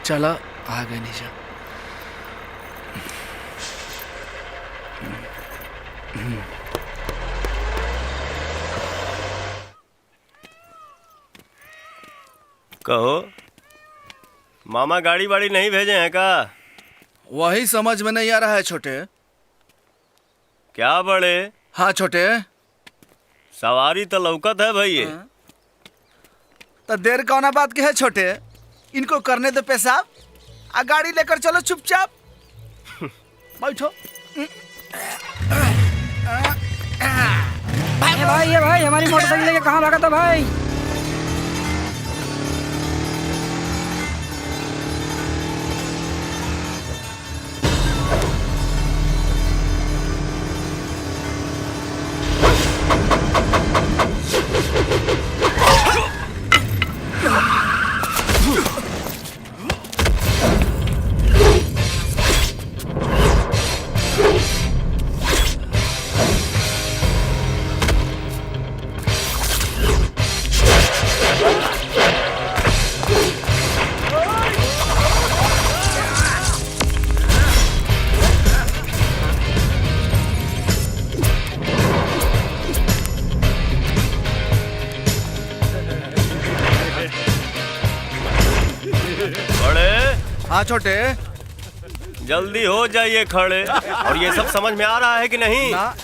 चला आ गए नीचा। कहो मामा गाड़ी वाड़ी नहीं भेजे हैं का? वही समझ में नहीं आ रहा है छोटे। क्या बड़े? हाँ छोटे। सवारी तो लौकत है भैया। तो देर कौना बात की है छोटे, इनको करने दो पेशाब, आ गाड़ी लेकर चलो चुपचाप। बैठो। भाई ये भाई हमारी मोटरसाइकिल लेके कहाँ भागा था भाई? हाँ छोटे, जल्दी हो जाइए खड़े। और ये सब समझ में आ रहा है कि नहीं? ना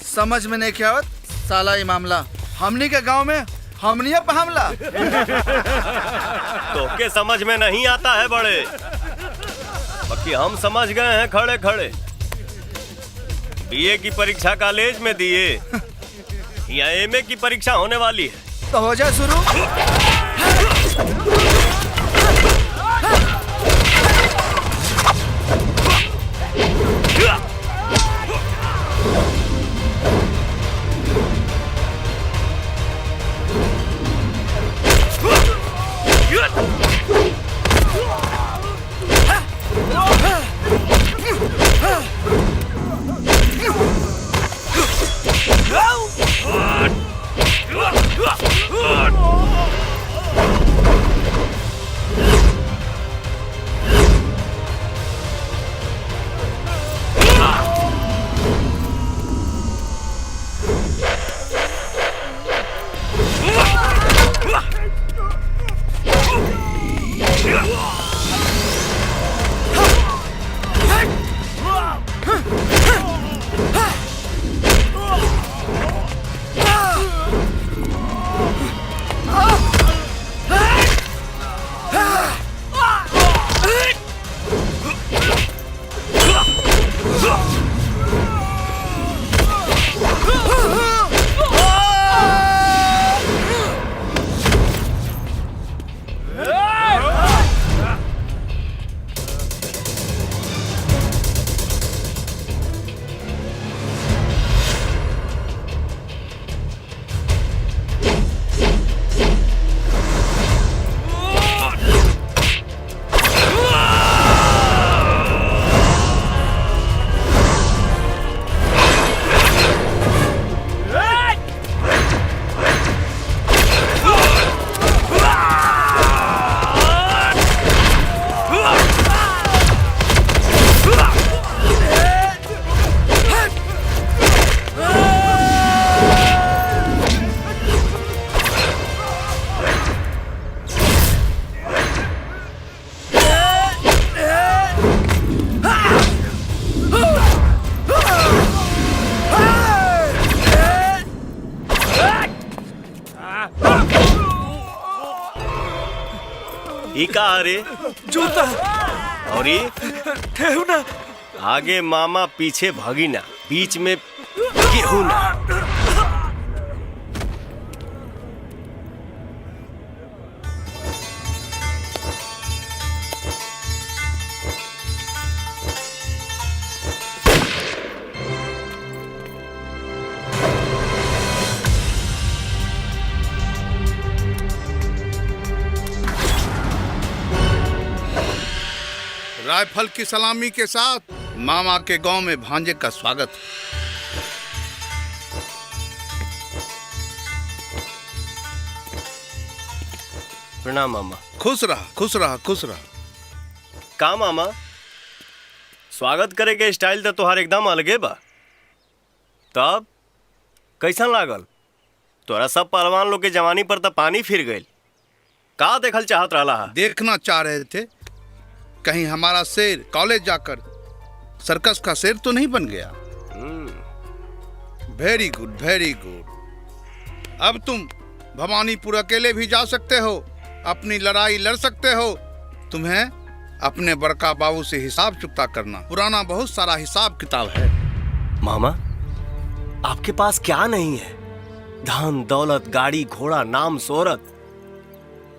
समझ में नहीं क्या होत साला ये मामला। हमनी के गांव में हमनिया पे हमला। तो के समझ में नहीं आता है बड़े, बाकी हम समझ गए हैं खड़े खड़े। बीए की परीक्षा कॉलेज में दिए या एमए की परीक्षा होने वाली है? तो हो जाए शुरू। रे जूता और ये ठेहुना। आगे मामा पीछे भगीना, बीच में गेहूं ना। राइफल की सलामी के साथ मामा के गांव में भांजे का स्वागत। प्रणाम मामा। खुश रहा खुश रहा खुश रहा। का मामा, स्वागत करे के स्टाइल तो तोहार एकदम अलगे बा। तब कैसन लागल? तोरा सब पहलवान लोग के जवानी पर तो पानी फिर गइल। का देखल चाहत रहला हा? देखना चाह रहे थे कहीं हमारा शेर कॉलेज जाकर सर्कस का शेर तो नहीं बन गया। Very good very good. अब तुम भवानीपुर अकेले भी जा सकते हो, अपनी लड़ाई लड़ सकते हो। तुम्हें अपने बड़का बाबू से हिसाब चुकता करना, पुराना बहुत सारा हिसाब किताब है। मामा, आपके पास क्या नहीं है? धन दौलत, गाड़ी घोड़ा, नाम शोहरत,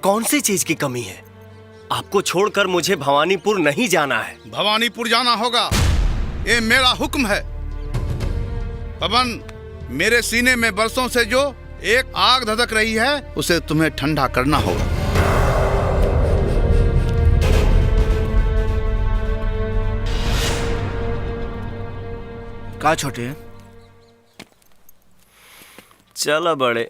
कौन सी चीज की कमी है? आपको छोड़कर मुझे भवानीपुर नहीं जाना है। भवानीपुर जाना होगा, ये मेरा हुक्म है। पवन, मेरे सीने में बरसों से जो एक आग धधक रही है उसे तुम्हें ठंडा करना होगा। का छोटे? चलो बड़े।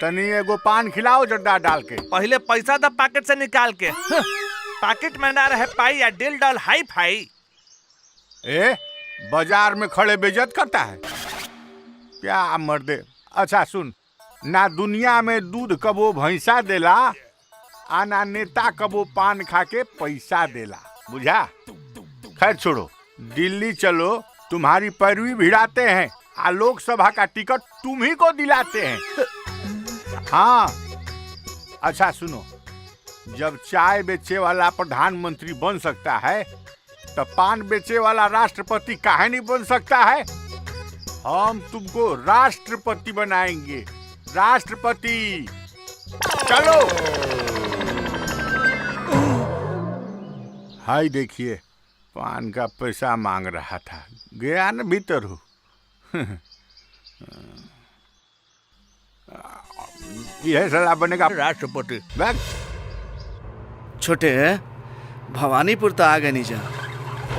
तनी एगो पान खिलाओ जड्डा डाल के। पहले पैसा दो पैकेट से निकाल के। पैकेट में ना रहे पाई या डिल डॉल हाई फाई। ए, बाजार में खड़े बेइज्जत करता है क्या मर्दे? अच्छा सुन, ना दुनिया में दूध कबो भैंसा देला, आ ना नेता कबो पान खा के पैसा देला, बुझा? खैर छोड़ो, दिल्ली चलो, तुम्हारी पैरवी भिड़ाते हैं, आ लोकसभा का टिकट तुम ही को दिलाते हैं। हाँ, अच्छा सुनो, जब चाय बेचे वाला प्रधानमंत्री बन सकता है तो पान बेचे वाला राष्ट्रपति काहे नहीं बन सकता है? हम तुमको राष्ट्रपति बनाएंगे, राष्ट्रपति। चलो। हाय देखिए, पान का पैसा मांग रहा था, गया न भीतर हो। यह सलाह बनेगा राष्ट्रपति। छोटे, भवानीपुर तो आ गए नहीं जा,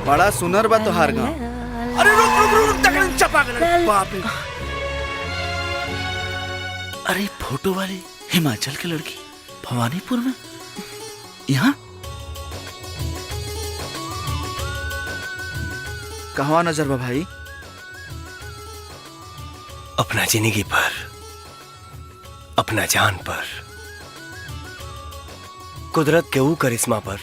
बड़ा सुनर बा तोहार गाँव। अरे रुक रुक रुक, तकलीफ चपा कर। बाप रे, अरे फोटो वाली हिमाचल की लड़की भवानीपुर में, यहाँ कहवा नजर बा भाई? अपना जिंदगी पर, अपना जान पर, कुदरत के ऊ करिश्मा पर,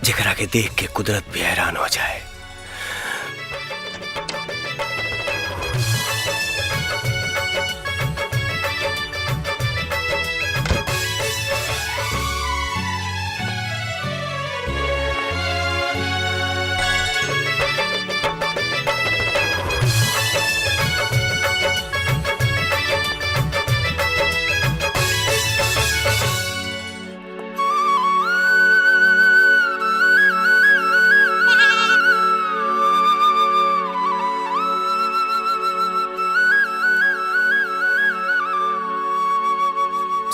जेकरा के देख के कुदरत भी हैरान हो जाए।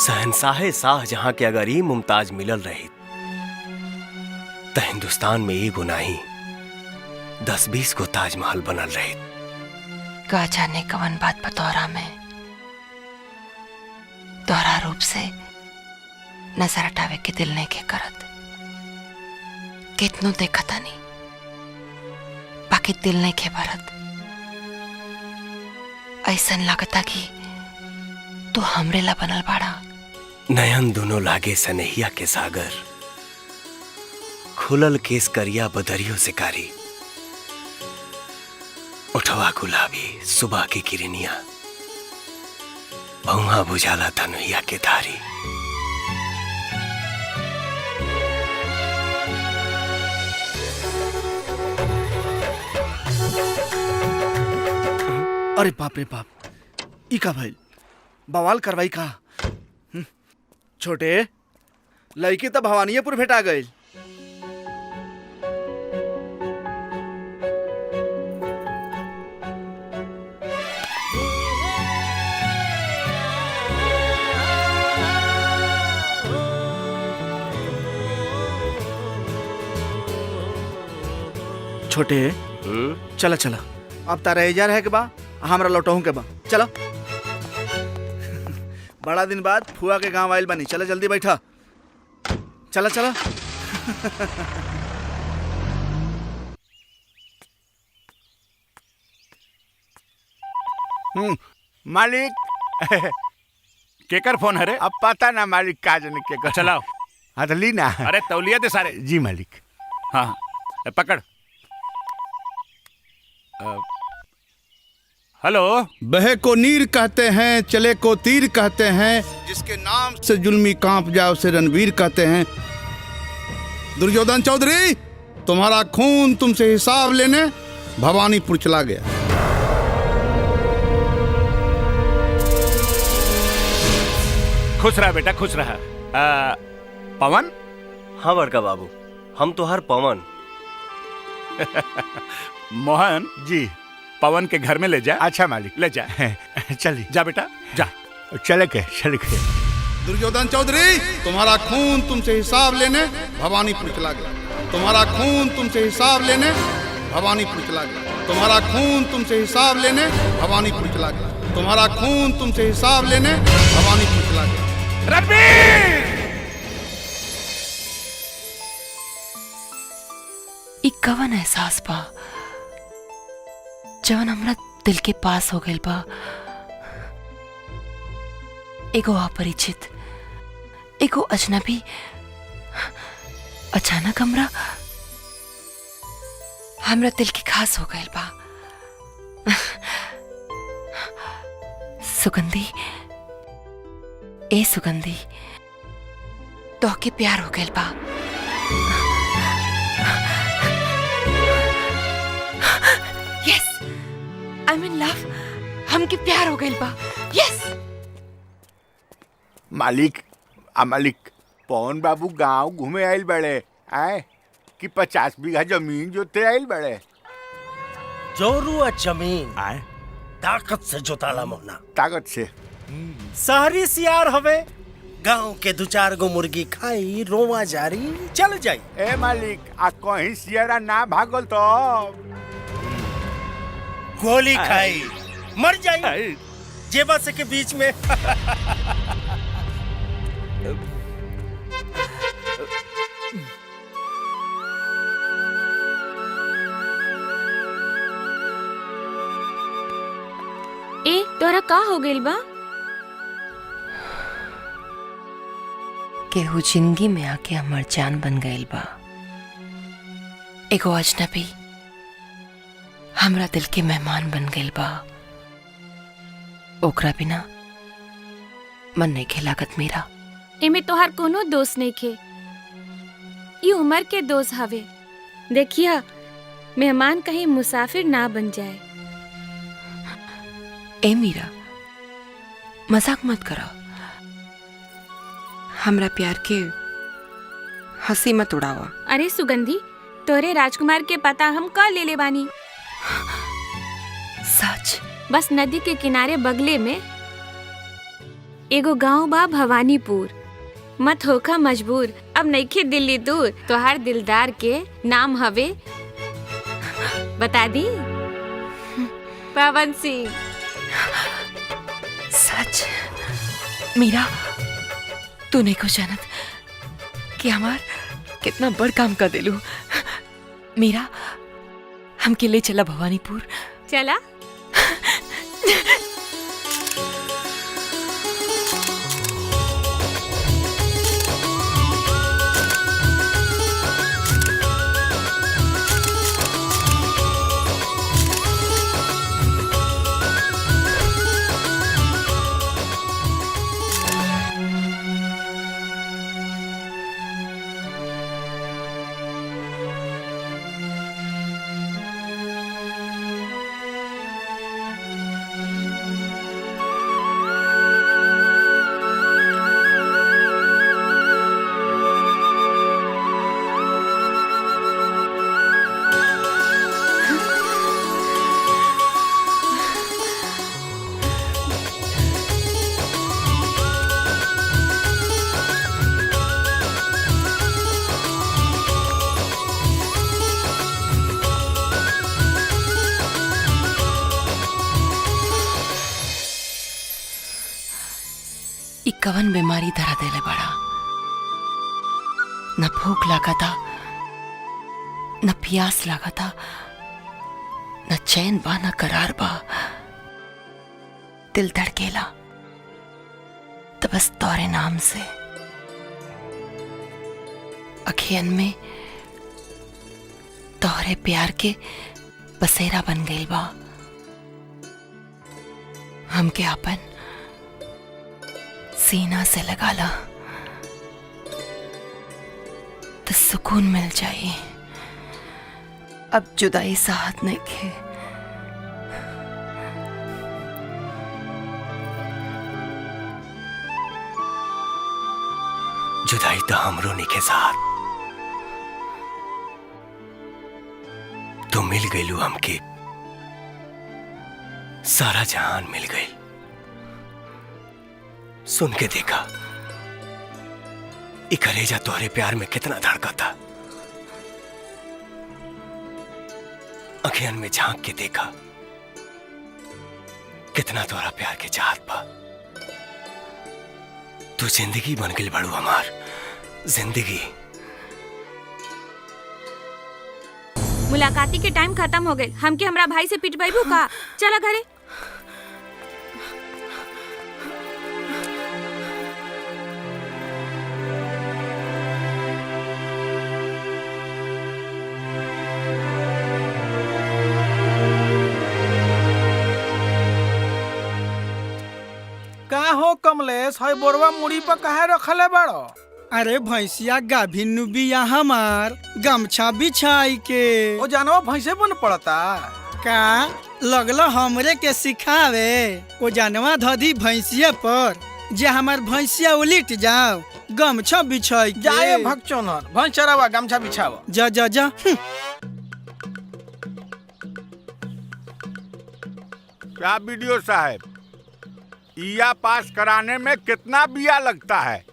शहंशाहे शाहजहां के अगर ही मुमताज मिलल रही तो हिंदुस्तान में एगो नहीं 10-20 को ताजमहल बनल रही। का जाने कवन बात बतौरा में दोहरा रूप से नजर हटावे के दिल नहीं के करत। कितनो देखा था नहीं, बाकी दिल नहीं के भरत। ऐसा लगता कि तू हमरे ला बनल बाड़ा। नयन दोनों लागे सनहिया के सागर, खुलल केस करिया बदरियों से कारी, उठवा गुलाबी सुबह की किरनिया, भौहा बुझाला धनुहिया के धारी। अरे बाप रे बाप, ई का भाई बवाल करवाई का? छोटे, लड़की तो भवानीपुर भेटा गई। छोटे, चला चला, अब तारा एजा रहे के बा, हमरा लौटहूँ के बा। चलो बड़ा दिन बाद फुआ के गांव आइल बनी। चलो जल्दी बैठा। चलो चलो। मालिक केकर फोन है रे? अब पता ना मालिक का जाने केकर। चलाओ। हाँ तो ली ना। अरे तौलिया दे सारे। जी मालिक। हाँ पकड़। हेलो। बहे को नीर कहते हैं, चले को तीर कहते हैं, जिसके नाम से जुल्मी कांप जाए उसे रणवीर कहते हैं। दुर्योधन चौधरी, तुम्हारा खून तुमसे हिसाब लेने भवानीपुर चला गया। खुश रहा बेटा, खुश रहा। पवन। हाँ बड़का बाबू, हम तो हर पवन। मोहन जी। पवन के घर में ले जा। अच्छा मालिक। ले जा। चलिए। जा बेटा जा। चले के दुर्योधन चौधरी, तुम्हारा खून तुमसे हिसाब लेने भवानीपुर चला गया। तुम्हारा खून तुमसे हिसाब लेने भवानीपुर चला गया। तुम्हारा खून तुमसे हिसाब लेने भवानीपुर चला गया। तुम्हारा खून तुमसे हिसाब लेने भवानीपुर चला गया। रणवीर। ई कवन एहसास बा जवन हमरा दिल के पास हो गइल बा। एगो अपरिचित, एगो अजनबी अचानक हमरा दिल के खास हो गइल बा। सुगंधी, ए सुगंधी, तोहके प्यार हो गइल बा। Yes, I am in love. हमके प्यार हो गइल बा। यस। मालिक पवन बाबू गांव घूमे आइल बड़े आए कि 50 बीघा जमीन जोते आइल बड़े। जोरुआ जमीन आए ताकत से जोताला मोहना। ताकत से। शहरी सियार हवे, गांव के 2-4 गो मुर्गी खाई रोवा जारी चल जाई। ए मालिक, आ कहीं सियारा ना भागल तो गोली खाई मर जाई जेबा से के बीच में। ए तोरा का हो गइल बा? केहू जिंदगी में आके हमर जान बन गइल बा। एगो अजनबी हमरा दिल के मेहमान बन गइल बा। ओकरा बिना मन नहीं खेलागत मेरा। एमे तोहार कोनो दोष नहीं खे, ये उम्र के दोष हवे। देखिया मेहमान कहीं मुसाफिर ना बन जाए। ए मीरा, मजाक मत करो। हमरा प्यार के हंसी मत उड़ावा। अरे सुगंधी, तोरे राजकुमार के पता हम का ले ले बानी। सच? बस नदी के किनारे बगले में एगो गांव बा भवानीपुर। मत होखा मजबूर, अब नइखे दिल्ली दूर। तोहार दिलदार के नाम हवे, बता दी, पवन सिंह। सच? मीरा, तू नहीं को जानत कि हमार कितना बड़ काम कर दिलू। मीरा, हमके ले चला भवानीपुर। चला। कवन बीमारी धरा देले बड़ा। न भूख लगा था, न प्यास लगा था, न चैन बा न करार बा। दिल धड़केला तो बस तोरे नाम से। अखियन में तोहरे प्यार के बसेरा बन गई बा। हमके अपन सीना से लगा ला तो सुकून मिल जाए। अब जुदाई साथ नहीं खे। जुदाई तो हमरो नहीं के साथ। तू मिल गईलू हमके, सारा जहान मिल गई। सुन के देखा ई कलेजा तोहरे प्यार में कितना धड़का था। अखियन में झांक के देखा कितना तोहरा प्यार के चाहत बा। तू जिंदगी बन गई बड़ू हमार जिंदगी। मुलाकाती के टाइम खत्म हो गए। हमके हमरा भाई से पिटवाइबू का? चला घरे। का हो कमलेश, हई बोरवा मुड़ी पर काहे रखले बड़ो? अरे भैंसिया गाभिनु बिया हमार गमछा बिछाई के। ओ जानवा भैंसे बन पड़ता का लगलो हमरे के सिखावे। ओ जानवा धधी भैंसिया पर जे हमार भैंसिया उलिट जाओ गमछा बिछाई के। जाए भगचोनर, भैंस चरावा गमछा बिछावा। जा जा जा। क्या वीडियो साहब, ईया पास कराने में कितना बिया लगता है?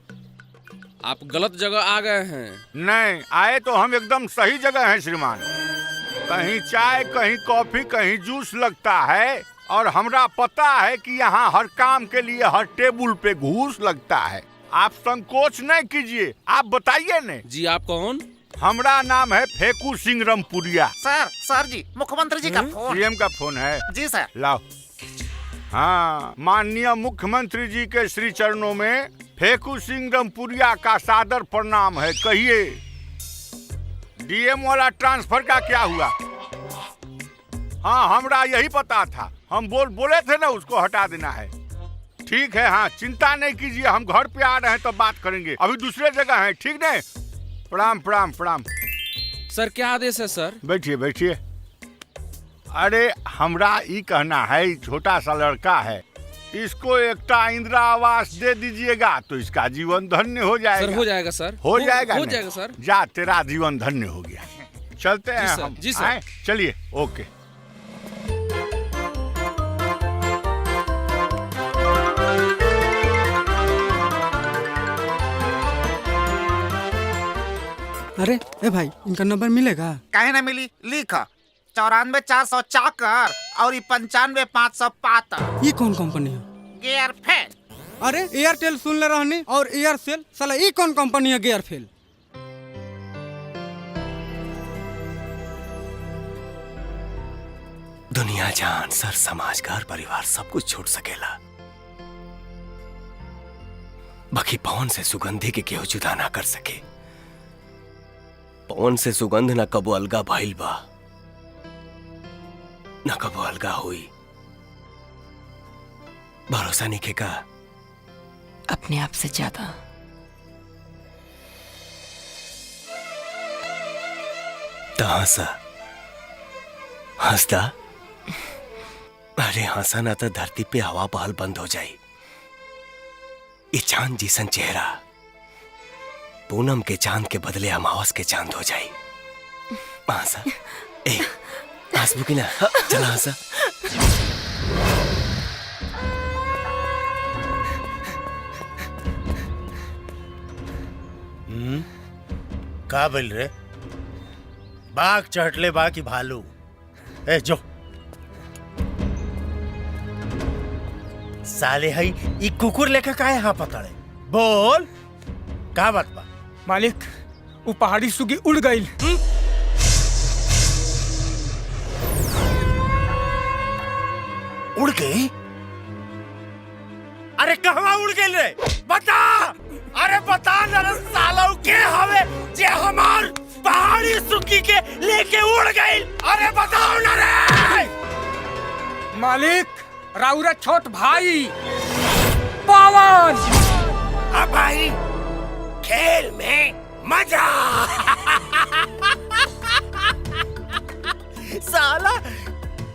आप गलत जगह आ गए हैं। नहीं, आए तो हम एकदम सही जगह हैं श्रीमान। कहीं चाय, कहीं कॉफी, कहीं जूस लगता है और हमरा पता है कि यहाँ हर काम के लिए हर टेबल पे घूस लगता है। आप संकोच नहीं कीजिए, आप बताइए ने। जी आप कौन? हमरा नाम है फेकू सिंह रमपुरिया। सर जी, मुख्यमंत्री जी का फोन। सीएम का फोन है? जी सर। लाओ। हाँ, माननीय मुख्यमंत्री जी के श्री चरणों में फेकू सिंह रमपुरिया का सादर प्रणाम है। कहिए डीएम वाला ट्रांसफर का क्या हुआ? हाँ, हमरा यही पता था। हम बोले थे ना उसको हटा देना है। ठीक है, हाँ चिंता नहीं कीजिए, हम घर पे आ रहे हैं तो बात करेंगे। अभी दूसरे जगह हैं, ठीक नहीं? प्रणाम प्रणाम प्रणाम। सर क्या आदेश है सर? बैठिए बैठिए। अरे हमरा ई कहना है, छोटा सा लड़का है, इसको एकटा इंदिरा आवास दे दीजिएगा तो इसका जीवन धन्य हो जाएगा। सर हो जाएगा सर। हो जाएगा हो जाएगा सर। जा, तेरा जीवन धन्य हो गया। चलते हैं हम। जी सर। चलिए, ओके। अरे ए भाई, इनका नंबर मिलेगा? काहे ना मिली, लिखा 94,400 चाकर और 95,500 पातर। ये कौन कंपनी है? Gear fail. अरे एयरटेल सुन ले रहनी और एयरसेल, साला ये कौन कंपनी है गियर फेल? दुनिया जान, सर समाज, घर परिवार सब कुछ छोड़ सकेला, बाकी पवन से सुगंधी के केहू जुदा ना कर सके। पवन से सुगंध न कबो अलगा भइल बा, न कबो अलगा हुई। भरोसा नहीं के का अपने आप से ज्यादा। तो हंसा, हंसदा। अरे हंसा ना तो धरती पे हवा बहल बंद हो जाई। ये चांद जैसन चेहरा पूनम के चांद के बदले अमावस के चांद हो जाई। हंसा, ए हंस बुकी ना, चला हंसा। का बोल रे? बाघ चढ़ले बा की भालू? ए जो साले हई ई कुकुर लेके काहे यहाँ पतड़े? बोल का बात बा? मालिक वो पहाड़ी सुगी उड़ गई। उड़ गई? अरे कहवा उड़ गई रे? बता! अरे बता ना रे साला के हवे जे हमार पहाड़ी सुगी के लेके उड़ गई। अरे बताओ ना रे। मालिक राउरा छोट भाई पवन। अब भाई खेल में मजा। साला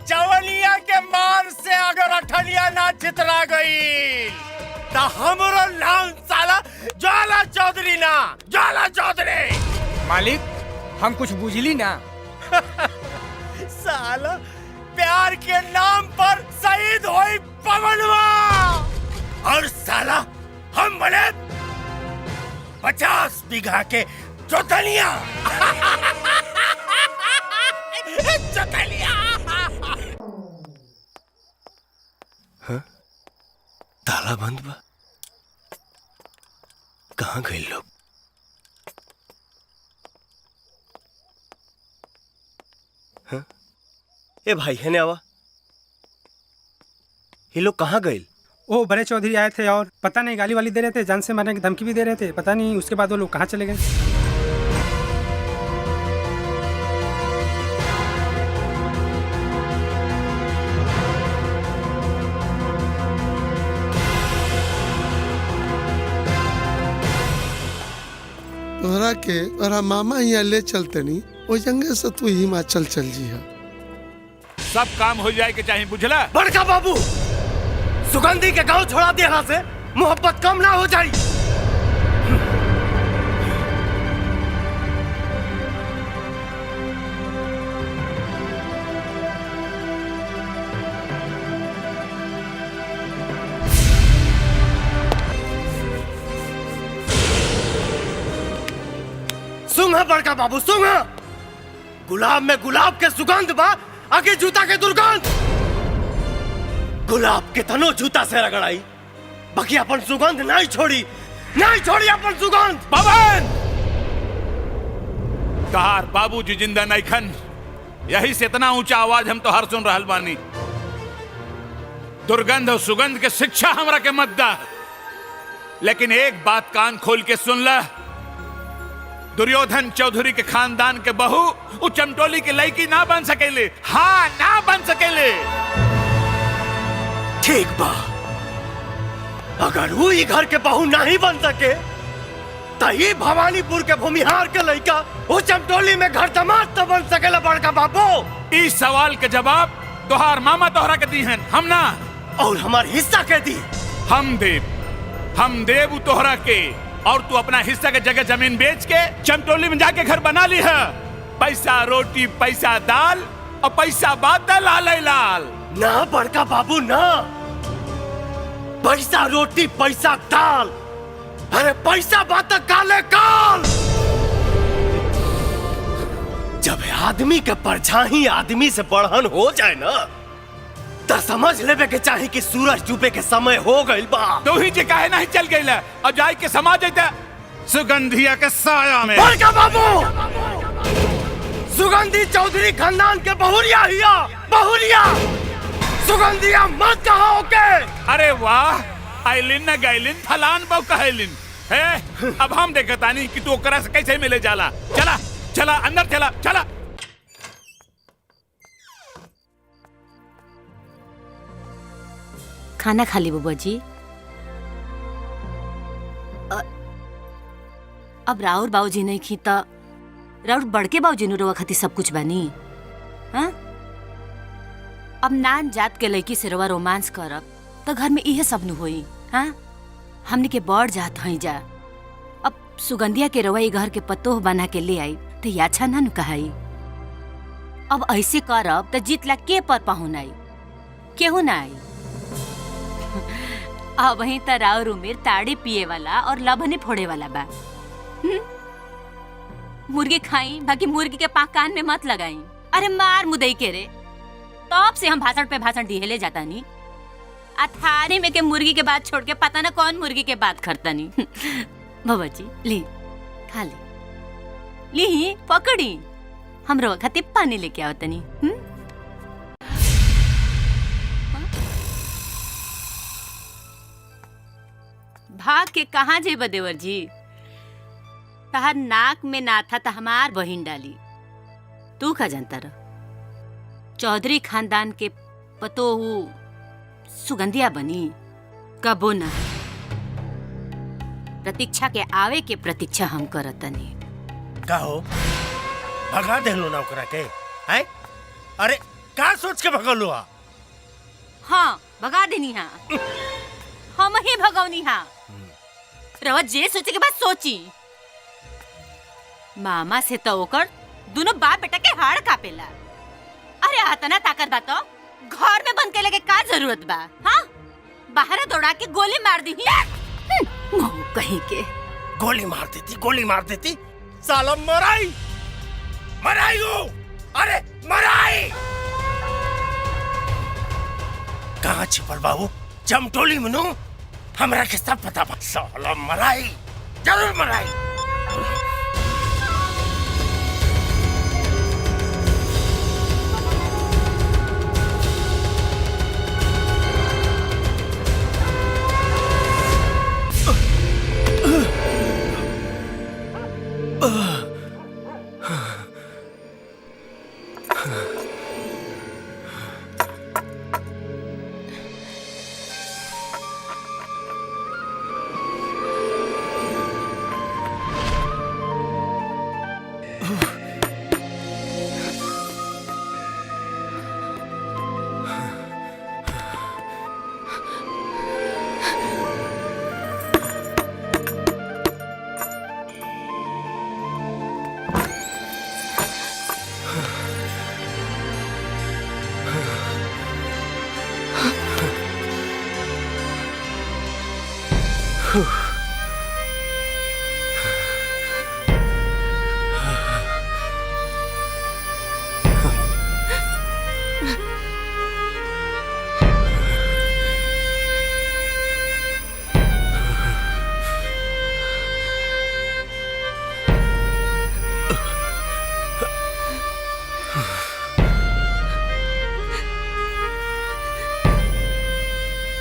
चवनिया के मार से अगर अठनिया ना चितरा गई तो हमरो नाम साला ज्वाला चौधरी ना, ज्वाला चौधरी। मालिक हम कुछ बुझली ना। साला प्यार के नाम पर शहीद हुई पवनवा और साला हम बने 50 बीघा के चौथलिया। चौथलिया। हाँ? ताला बंद बा। कहाँ गए लोग? हाँ? ए भाई है ने आवा। ये लोग कहाँ गए? वो बड़े चौधरी आए थे और पता नहीं गाली वाली दे रहे थे, जान से मारने की धमकी भी दे रहे थे। पता नहीं उसके बाद वो लोग कहाँ चले गए। तोहरा के तोहरा मामा यहाँ ले चलते नहीं वो जंगे से तू हिमाचल चल जी है। सब काम हो जाए के चाहिए, बुझला? बड़का बाबू सुगंधी के गांव छोड़ा दे यहाँ से, मोहब्बत कम ना हो जाए। सुंगा बड़का बाबू सुंगा। गुलाब में गुलाब के सुगंध बा, आगे जूता के दुर्गंध। गुलाब के तनो जूता से रगड़ाई, बाकी अपन सुगंध नहीं छोड़ी, नहीं छोड़ी अपन सुगंध। पवन! तहार बाबूजी जिंदा नहीं खन, यही से इतना ऊंचा आवाज हम तो हर सुन रहल बानी। दुर्गंध और सुगंध के शिक्षा हमरा के मत दा, लेकिन एक बात कान खोल के सुन ला। दुर्योधन चौधरी के खानदान के बहू उ चमटोली के लड़की ना बन सकेले। हाँ, ना बन सकेले। ठीक बा, अगर वो ही घर के बहू नहीं बन सके तो ये भवानीपुर के भूमिहार के लड़का वो चमटोली में घर दमाद तो बन सकेला बड़का बाबू। इस सवाल के जवाब तोहार मामा तोहरा के दी हैं, हम ना। और हमार हिस्सा के दी? हम देव तोहरा के, और तू अपना हिस्सा के जगह जमीन बेच के चमटोली में जाके घर बना ली है। पैसा रोटी, पैसा दाल और पैसा बात लाल लाल। ना बड़का बाबू ना, पैसा रोटी पैसा दाल, अरे पैसा बात काले काल। जब आदमी के परछाई आदमी से बढ़न हो जाए ना तो समझ लेवे के चाहे कि सूरज डूबे के समय हो गइल बा। तो ही जे काहे नहीं चल गइला और जाए के समाज जाता सुगंधिया के साया में। बड़का बाबू सुगंधी चौधरी खानदान के बहुरिया हिया, बहुरिया। सुगंधिया मत कहो के। अरे वाह, आइलिन न गइलिन फलान बहु कहलिन है। अब हम देखतानी कि तू ओकरा से कैसे मिले जाला। चला चला अंदर चला चला। खाना खा ली बुआ जी। अब राउर बाबूजी नहीं खी तो राउर बड़के बाबूजी नु रोवा खाती सब कुछ बानी। हाँ? अब नान जात के लड़की से रोवा रोमांस करब तो घर में इहे सब नु होई। हाँ? हमने के बड़ जात हई जा। अब सुगंधिया के रोवा घर के पतोह बना के ले आई तो ये अच्छा ना नु कहाई। अब ऐसे करब तो जीतला के पर पहुनाई, केहू ना आई। अब वहीं तराउर उमेर ताड़ी पिए वाला और लभनी फोड़े वाला बा। मुर्गी खाई, बाकी मुर्गी के पाक कान में मत लगाई। अरे मार मुदई के रे, तब से हम भाषण पे भाषण दिहेले जाता नहीं। थाने में के मुर्गी के बात छोड़ के पता ना कौन मुर्गी के बात करता नहीं। बाबा जी ली खा ली पकड़ी हमरो खातिर पानी लेके आओ तनी। भाग के कहाँ जेब देवर जी? तहार नाक में ना था तो हमार बहिन डाली। तू का जानता रह? चौधरी खानदान के पतोहू सुगंधिया बनी कबो ना। प्रतीक्षा के आवे के प्रतीक्षा हम करतनी। कहो भगा देलो ना ओकरा के हैं? अरे का सोच के भगलू? हाँ भगा देनी हा। हम ही भगवनी हा। रवा जे सोचे के बाद सोची। मामा से तो ओकर दोनों बाप बेटा के हाड़ कापेला। अरे आतना ताकत बा तो घर में बंद के लगे का जरूरत बा? हाँ बाहर दौड़ा के गोली मार दी। कहीं के गोली मार देती साला मराई हो। अरे मराई कहाँ छिपल बाबू? जमटोली मनु हमरा के सब पता बा। साला मराई जरूर मराई।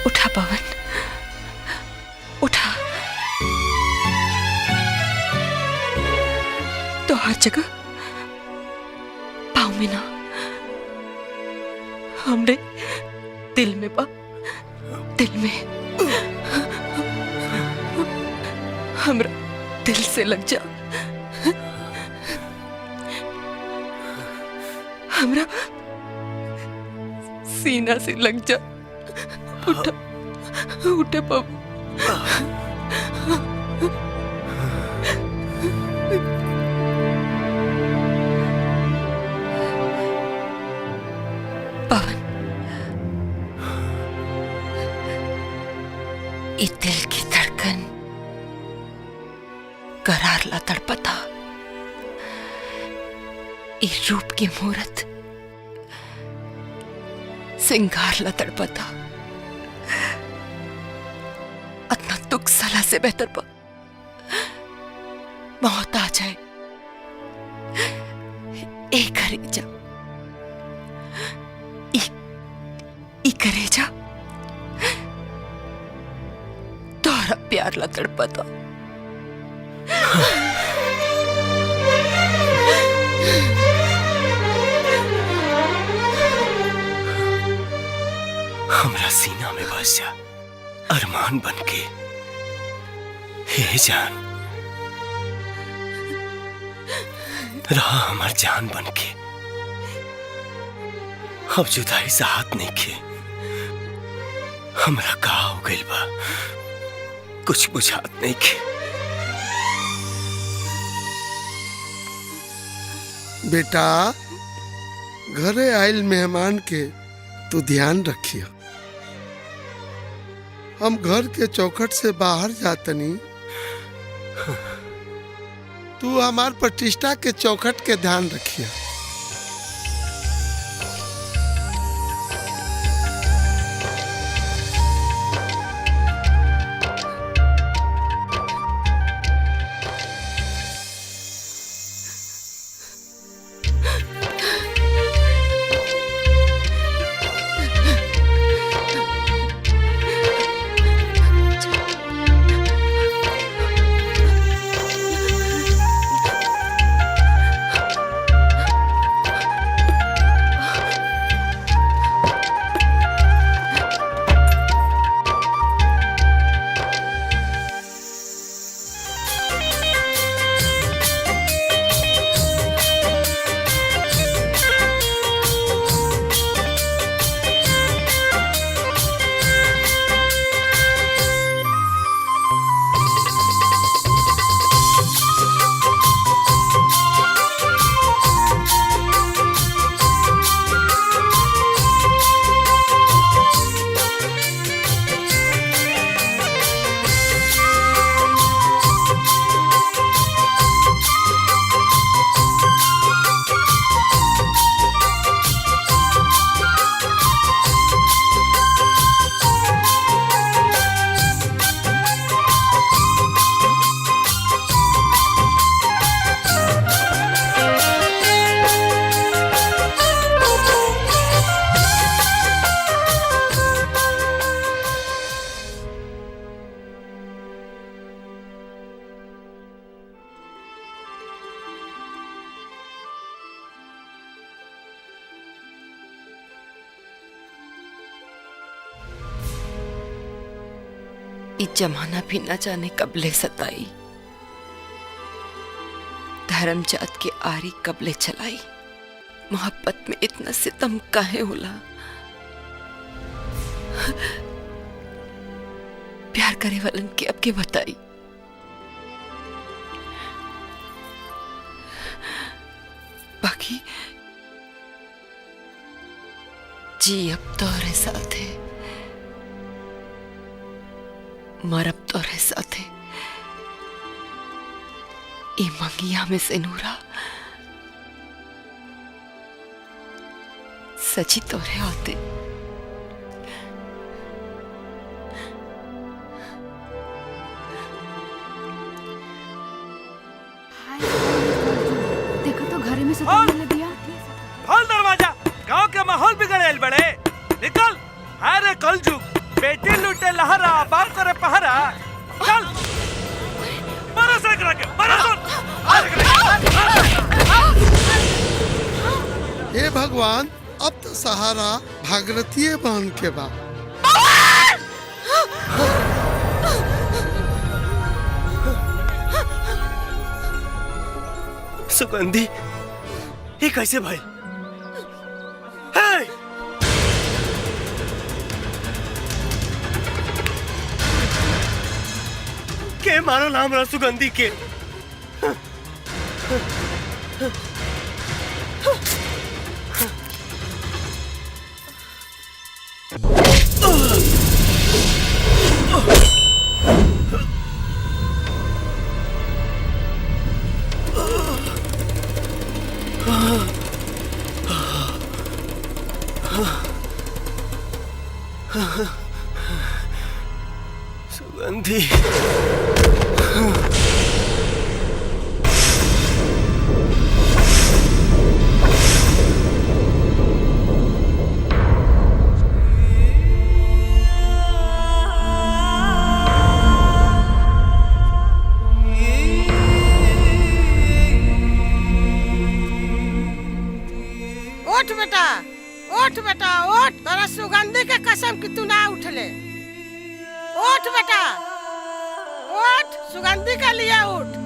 उठा पवन, उठा। तो हर जगह पाँव में ना, हमने दिल में पा, दिल में। हमरा दिल से लग जा, हमरा सीना से लग जा। उठा, उठे पवन। पवन, ये दिल की धड़कन करार ला तड़पता, ये रूप की मूरत सिंगार ला तड़पता। अतना दुख सला से बेहतर पा मौत आ जाए। ए करेजा, ई करेजा तोरा प्यार ला तड़पता। हमरा सीना में बस जा, अरमान बनके। हे जान, रहा हमार जान बनके। अब जुदाई से हाथ नहीं खे। हमरा का हो गइल बा, कुछ बुझात नहीं खे। बेटा, घरे आयल मेहमान के तू ध्यान रखियो। हम घर के चौखट से बाहर जातनी, तू हमार प्रतिष्ठा के चौखट के ध्यान रखियो। ई जमाना भी न जाने कब ले सताई, धर्म जात के आरी कब ले चलाई। मोहब्बत में इतना सितम काहे होला? प्यार करे वालन के अब के बताई। बाकी जी अब तोरे साथ है, मरब तोरे साथ है। ई मंगिया में से नूरा सची तोरे आते। देखो तो घर में से खोल दरवाजा, गांव के माहौल बिगड़े बड़े। निकल। अरे कल जुग बेटी लूटे लहरा, बाप करे पहरा। चल मारा से करा के मारा सुन। हे भगवान, अब तो सहारा भागरथीय बहन के बा। सुगंधी, ये कैसे भाई? के मारो नाम रहा सुगंधी के। सुगंधी, उठ बेटा, उठ बेटा, उठ। तोरा सुगंधी के कसम कि तू ना उठले। उठ बेटा, उठ। सुगंधी के लिए उठ।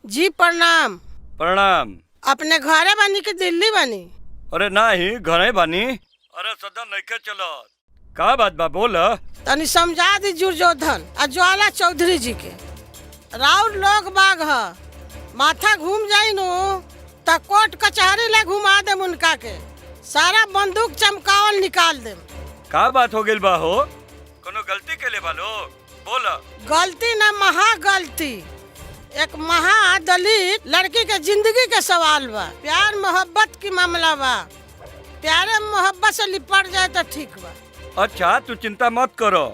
जी प्रणाम। प्रणाम। अपने घरे बनी कि दिल्ली बनी? अरे नाही, घरे बानी। अरे सदन नइखे चलत। का बात बा बोल। तनी समझा दी दुर्योधन और ज्वाला चौधरी जी के। राउर लोग बाग ह, माथा घूम जाई नु त कोर्ट कचहरी ले घुमा दे उनका के। सारा बंदूक चमकावल निकाल दे। का बात हो गेल बा हो? कोनो गलती के ले बालो? बोल। गलती ना, महा गलती। एक महा दलित लड़की के जिंदगी के सवाल बा। प्यार मोहब्बत की मामला बा। प्यारे मोहब्बत से लिपट जाए तो ठीक बा। अच्छा तू चिंता मत करो।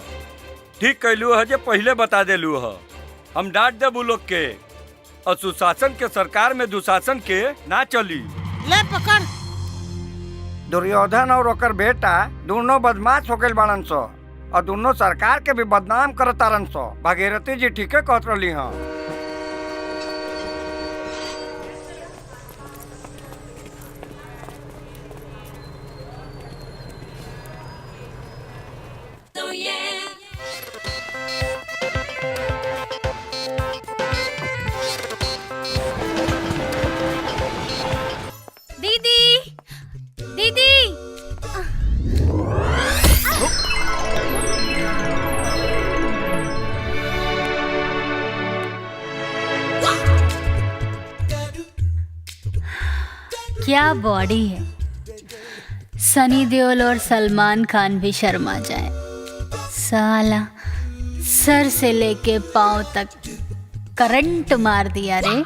ठीक कैलू है जे पहले बता देलू है। हम डांट देबू लोग के। और सुशासन के सरकार में दुशासन के ना चली। ले पकड़। दुर्योधन और ओकर बेटा दोनों बदमाश हो गए बाड़न सो और दोनों सरकार के भी बदनाम करतारन सो। भागीरथी जी ठीके कहत रही हाँ। क्या बॉडी है, सनी देओल और सलमान खान भी शर्मा जाए। साला सर से लेके पांव तक करंट मार दिया रे।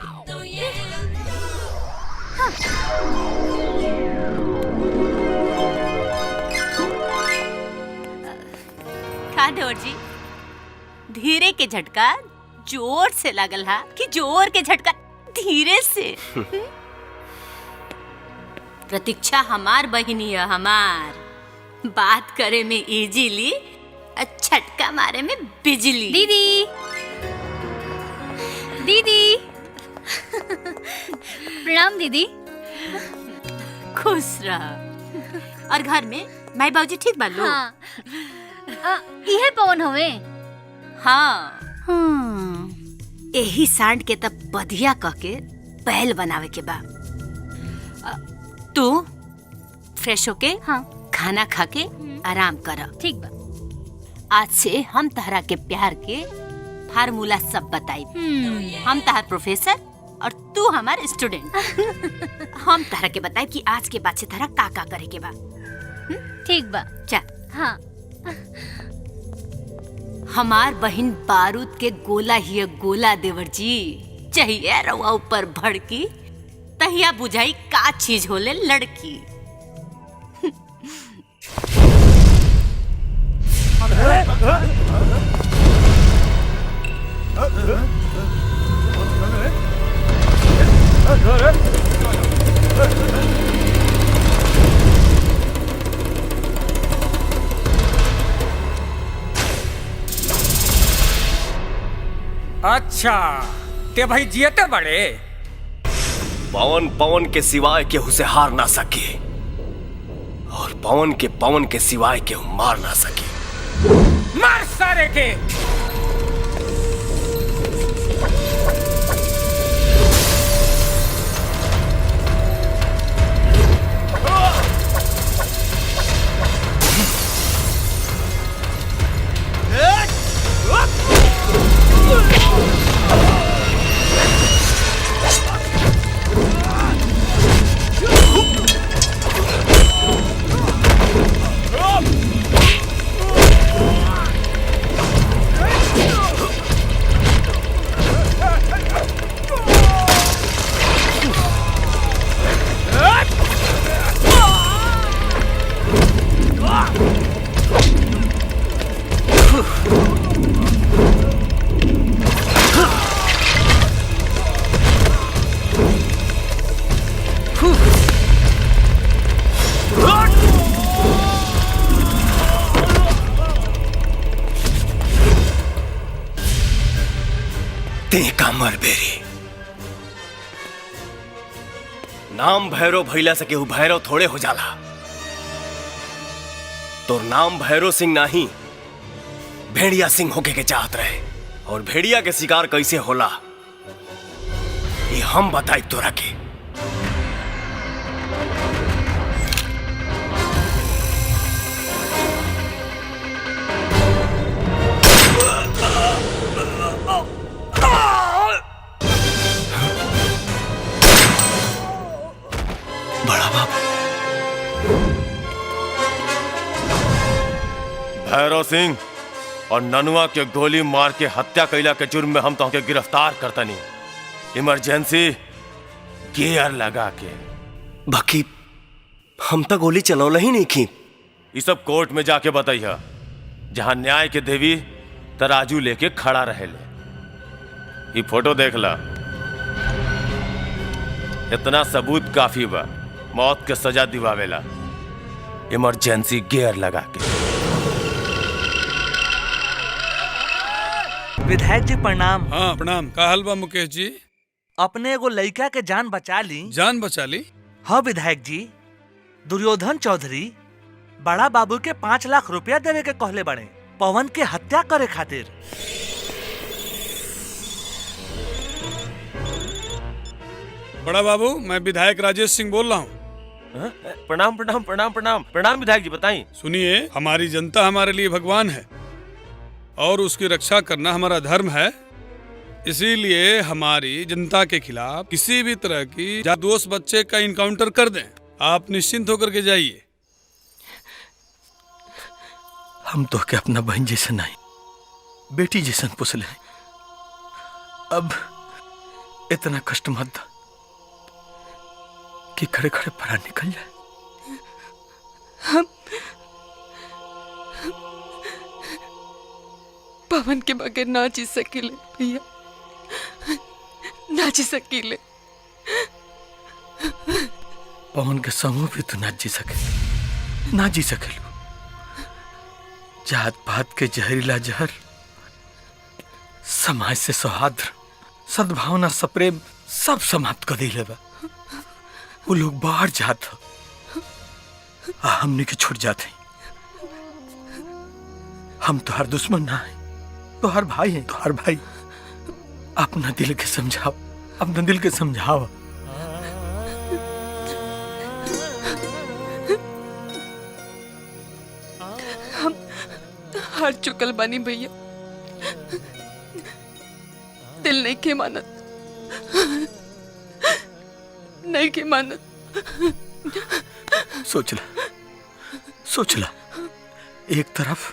का देवर जी, धीरे के झटका जोर से लागल हा कि जोर के झटका धीरे से? प्रतीक्षा हमार बहिनी है, हमार बात करे में इजीली, झटका मारे में बिजली। दीदी दीदी प्रणाम दीदी। खुश रह। और घर में माई बाबूजी ठीक बा लोग? हाँ। यह पवन होवे? हाँ। यही सांड के तब बधिया कह के पहल बनावे के बा। तू फ्रेश होके खाना खा के आराम कर। ठीक बा। आज से हम तहरा के प्यार के फार्मूला सब बताई। हम तहर प्रोफेसर और तू हमार स्टूडेंट। हम तहरा के बताई कि आज के बाद से तहरा का करे के बा। ठीक बा। चल। हाँ। हमार बहिन बारूद के गोला ही गोला देवर जी। चाहिए रवा ऊपर भड़की तहिया बुझाई का चीज होले लड़की। अच्छा ते भाई जियते बड़े। पवन पवन के सिवाय केहू से हार ना सके और पवन के सिवाय केहू मार ना सके। मार सारे के। कामर बेरी नाम भैरव भैला से केहू भैरव थोड़े हो जाला। तो नाम भैरव सिंह नहीं भेड़िया सिंह होके के चाहत रहे और भेड़िया के शिकार कैसे होला ये हम बताई तोरा के। भैरव सिंह और ननुआ के गोली मार के हत्या कैला के जुर्म में हम तो गिरफ्तार करतनी। इमरजेंसी गियर लगा के। बाकी हम तो गोली चलौला ही नहीं की। ये सब कोर्ट में जाके बताइए जहां न्याय के देवी तराजू लेके खड़ा रहेले। ये फोटो देख ला, इतना सबूत काफी बा मौत के सजा दिवावेला। इमरजेंसी गियर लगा के। विधायक जी प्रणाम। हाँ प्रणाम। का हाल बा मुकेश जी? अपने एगो लड़का के जान बचा ली। जान बचा ली? हाँ विधायक जी, दुर्योधन चौधरी बड़ा बाबू के 5 लाख रुपया देवे के कहले बड़े पवन के हत्या करे खातिर। बड़ा बाबू, मैं विधायक राजेश सिंह बोल रहा हूँ। प्रणाम प्रणाम प्रणाम प्रणाम प्रणाम विधायक जी, बताइए। सुनिए, हमारी जनता हमारे लिए भगवान है और उसकी रक्षा करना हमारा धर्म है। इसीलिए हमारी जनता के खिलाफ किसी भी तरह की जादूस बच्चे का इनकाउंटर कर दें। आप निश्चिंत होकर के जाइए। हम तो के अपना बहन जैसा नहीं, बेटी जैसा पुसले। अब इतना कष्ट मत दा कि खड़े खड़े परान निकल जाए। हम पवन के बगैर ना जी सकेले भैया, ना जी सकेले। पवन के समूह भी तो ना जी सके, ना जी सकेलू। जात पात के जहरीला जहर समाज से सौहार्द, सद्भावना, सप्रेम सब समाप्त कर दिले बा। वो लोग बाहर जात हमने के छूट जाते। हम तो हर दुश्मन ना है, तो हर भाई है, तो हर भाई। अपना दिल के समझाओ, अपना दिल के समझाओ। हम हार चुकल बानी भैया, दिल नहीं के मानत, नहीं के मानत। सोच ला, सोच ला। एक तरफ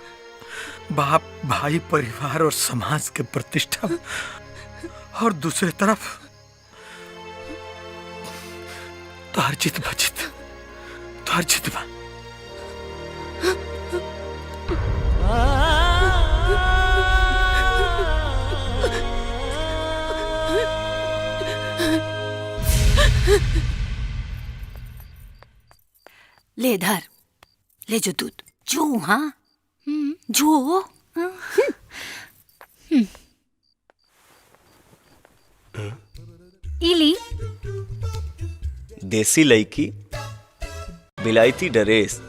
बाप, भाई, परिवार और समाज के प्रतिष्ठा, और दूसरी तरफ तो हर चित बचित, तो हर चित बा। ले धर, ले जो दूध जो। हाँ जो इली देसी लड़की, बिलायती ड्रेस,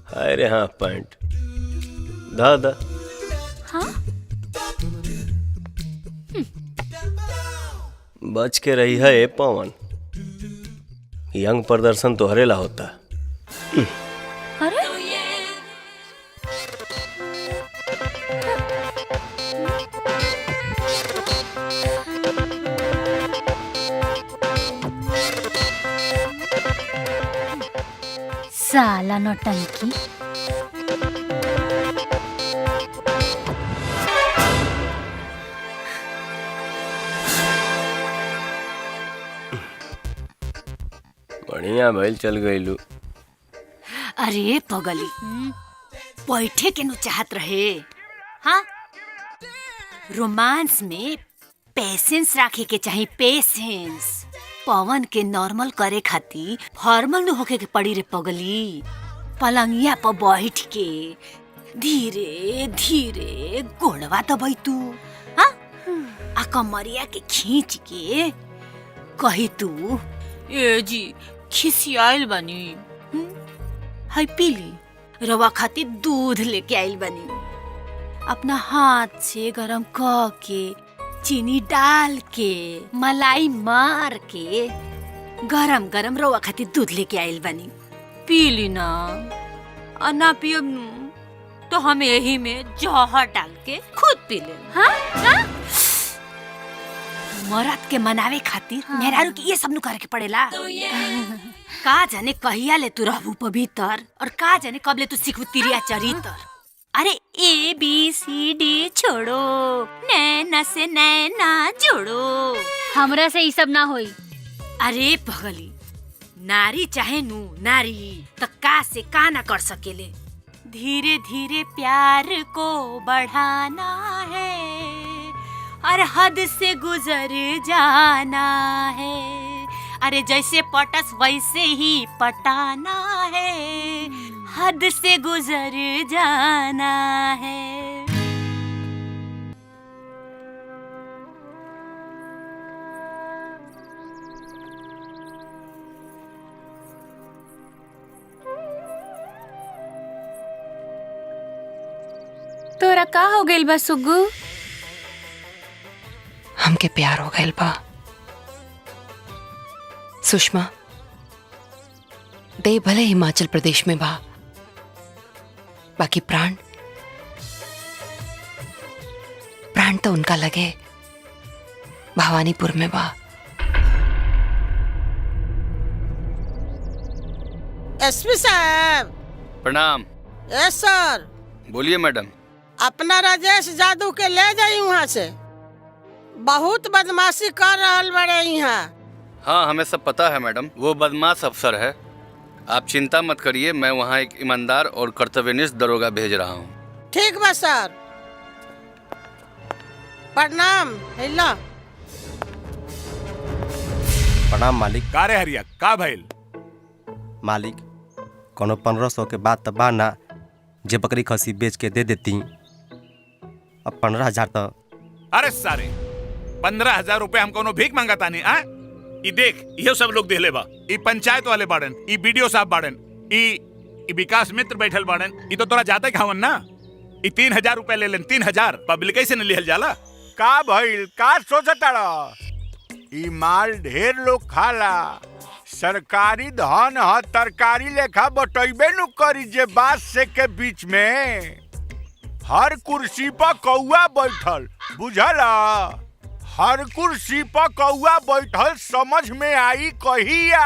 हाय रे हाँ पैंट, दा दा। हाँ बच के रही है ए पवन, यंग प्रदर्शन तो हरेला होता है। अरे साला नौटंकी। बढ़िया भइल चल गइलू। अरे पगली, बैठे के नु चाहत रहे। हाँ, रोमांस में पेशेंस रखे के चाहिए, पेशेंस। पवन के नॉर्मल करे खातिर फॉर्मल न होके के पड़ी रे पगली। पलंगिया पर बैठ के धीरे धीरे गोड़वा दबाई तू। हाँ, आ कमरिया के खींच के कही तू, ए जी खिसियाइल बनी, हाय पीली रवा खातिर दूध लेके आइल बनी। अपना हाथ से गरम के चीनी डाल के मलाई मार के गरम गरम रवा खातिर दूध लेके आइल बनी। पीली ना, और ना पियब तो हम यही में जहर डाल के खुद पी ले। हाँ? हाँ? मरद के मनावे खातिर मेहरारू के ये सब नु करे के पड़ेला। का जाने कहिया ले तू रहबू पवित्र, और का जाने कब ले तू सीखबू तिरिया चरित्र। अरे ए बी सी डी छोड़ो, नैना से नैना जोड़ो। हमरा से ये सब ना होई। अरे पगली, नारी चाहे नु नारी तो का से का ना कर सकेले। धीरे धीरे प्यार को बढ़ाना है और हद से गुजर जाना है। अरे जैसे पटस वैसे ही पटाना है, हद से गुजर जाना है। तोरा का हो गइल बा सुग्गू? हमके प्यार हो गइल बा। सुषमा, देह भले हिमाचल प्रदेश में बा, बाकी प्राण तो उनका लगे भवानीपुर में बा। एसपी साहब। प्रणाम। यस सर। बोलिए मैडम। अपना राजेश जादू के ले जाई वहाँ से, बहुत बदमाशी कर रहल बड़े यहाँ। हाँ हमें सब पता है मैडम, वो बदमाश अफसर है। आप चिंता मत करिए, मैं वहाँ एक ईमानदार और कर्तव्यनिष्ठ दरोगा भेज रहा हूँ। ठीक बा सर। प्रणाम। हेलो प्रणाम मालिक। का रे हरिया, का भइल? मालिक कोनो 1500 के बात तो बा ना, जे बकरी खसी बेच के दे देती। अब 15,000 तो। अरे सारे 15,000 रुपए हम कोनो भीख मांगता नहीं आ? ई देख, ये सब लोग देहले बा। ई पंचायत वाले बाड़न, ई बीडीओ साहब बाड़न, ई विकास मित्र बैठल बाड़न। ई तो तोरा जाते खावन ना। ई 3,000 रुपए ले लेन। 3,000 पब्लिक से न लिहल जाला। का भइल, का सोचताड़ा? ई माल ढेर लोग खाला, सरकारी धन ह, तरकारी लेखा बटैबे नु करी। जे बात से के बीच में हर कुर्सी पर कौआ बैठल, बुझला? हर कुर्सी पर कौआ बैठल समझ में आई कहिया।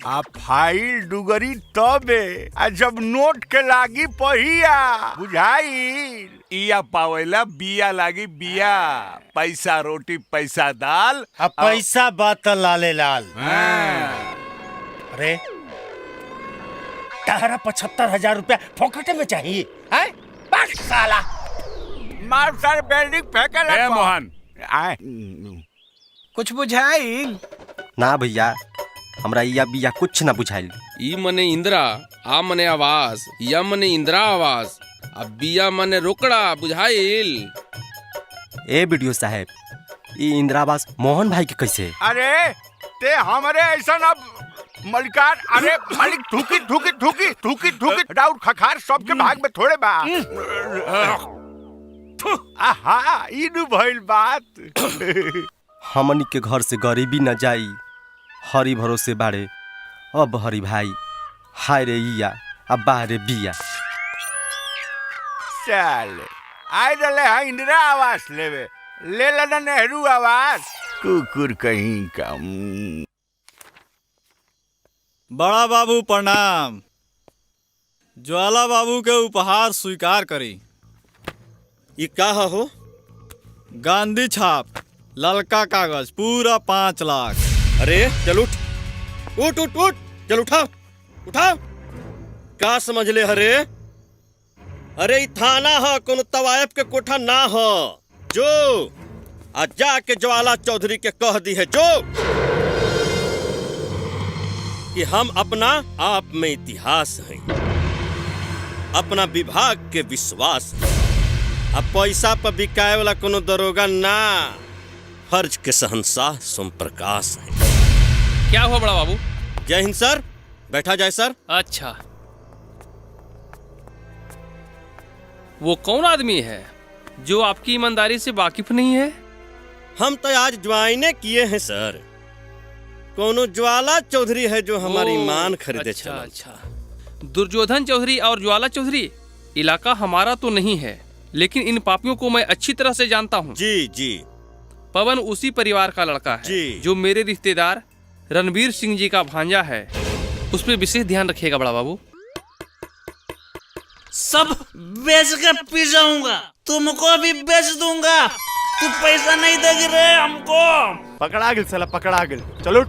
आ फाइल डुगरी तबे, आ जब नोट के लागी पहिया, बुझाई? इया पावेला बिया लागी बिया। पैसा रोटी पैसा दाल, पैसा बात लाले लाल। अरे 75,000 रुपया फोकटे में चाहिए है? बस साला मार सर बिल्डिंग फेंके ए मोहन, कुछ बुझाई ना भैया, हमरा या बिया कुछ ना बुझाइल। ई मने इंदिरा, आ मने आवास, या मने इंदिरा आवास, अब बिया मने रोकड़ा, बुझाइल? ए बीडीओ साहब, ई इंदिरा आवास मोहन भाई के कैसे? अरे ते हमरे ऐसा ना मलिकार। अरे मालिक थूकी थूकी थूकी थूकी थूकी डाउट खखार सबके भाग में थोड़े बा। आहा ई नु भइल बात। हमनी के घर से गरीबी न जाई, हरी भरोसे बाड़े। अब हरी भाई हाय रे इया, अब बाहरे बिया। चल आइ रले है इंदिरा आवास लेवे, ले लेना नेहरू आवास। कुकुर कहीं का। बड़ा बाबू प्रणाम। ज्वाला बाबू के उपहार स्वीकार करी। ये का हो? गांधी छाप, ललका कागज, पूरा 5 लाख। अरे चल उठ उठ उठ उठ, चल उठाओ उठाओ। का समझ ले हरे? अरे ई थाना ह, कोनो तवायफ के कोठा ना ह। जो आज जाके ज्वाला चौधरी के कह दी है जो कि हम अपना आप में इतिहास हैं, अपना विभाग के विश्वास है। अब पैसा पर बिकाए वाला कोनो दरोगा ना, फर्ज के शहंशाह सोम प्रकाश है। क्या हुआ बड़ा बाबू? जय हिंद सर। बैठा जाए सर। अच्छा, वो कौन आदमी है जो आपकी ईमानदारी से वाकिफ नहीं है? हम तो आज ज्वाइने किए हैं सर। कोनो ज्वाला चौधरी है जो हमारी ईमान खरीदे। अच्छा, दुर्योधन चौधरी और ज्वाला चौधरी इलाका हमारा तो नहीं है, लेकिन इन पापियों को मैं अच्छी तरह से जानता हूँ। जी जी। पवन उसी परिवार का लड़का है जी। जो मेरे रिश्तेदार रणवीर सिंह जी का भांजा है। उस पर विशेष ध्यान रखिएगा बड़ा बाबू। सब बेच के पी जाऊंगा, तुमको भी बेच दूंगा। तू पैसा नहीं देगी रे हमको। पकड़ा गिल साला, पकड़ा गिल। चलो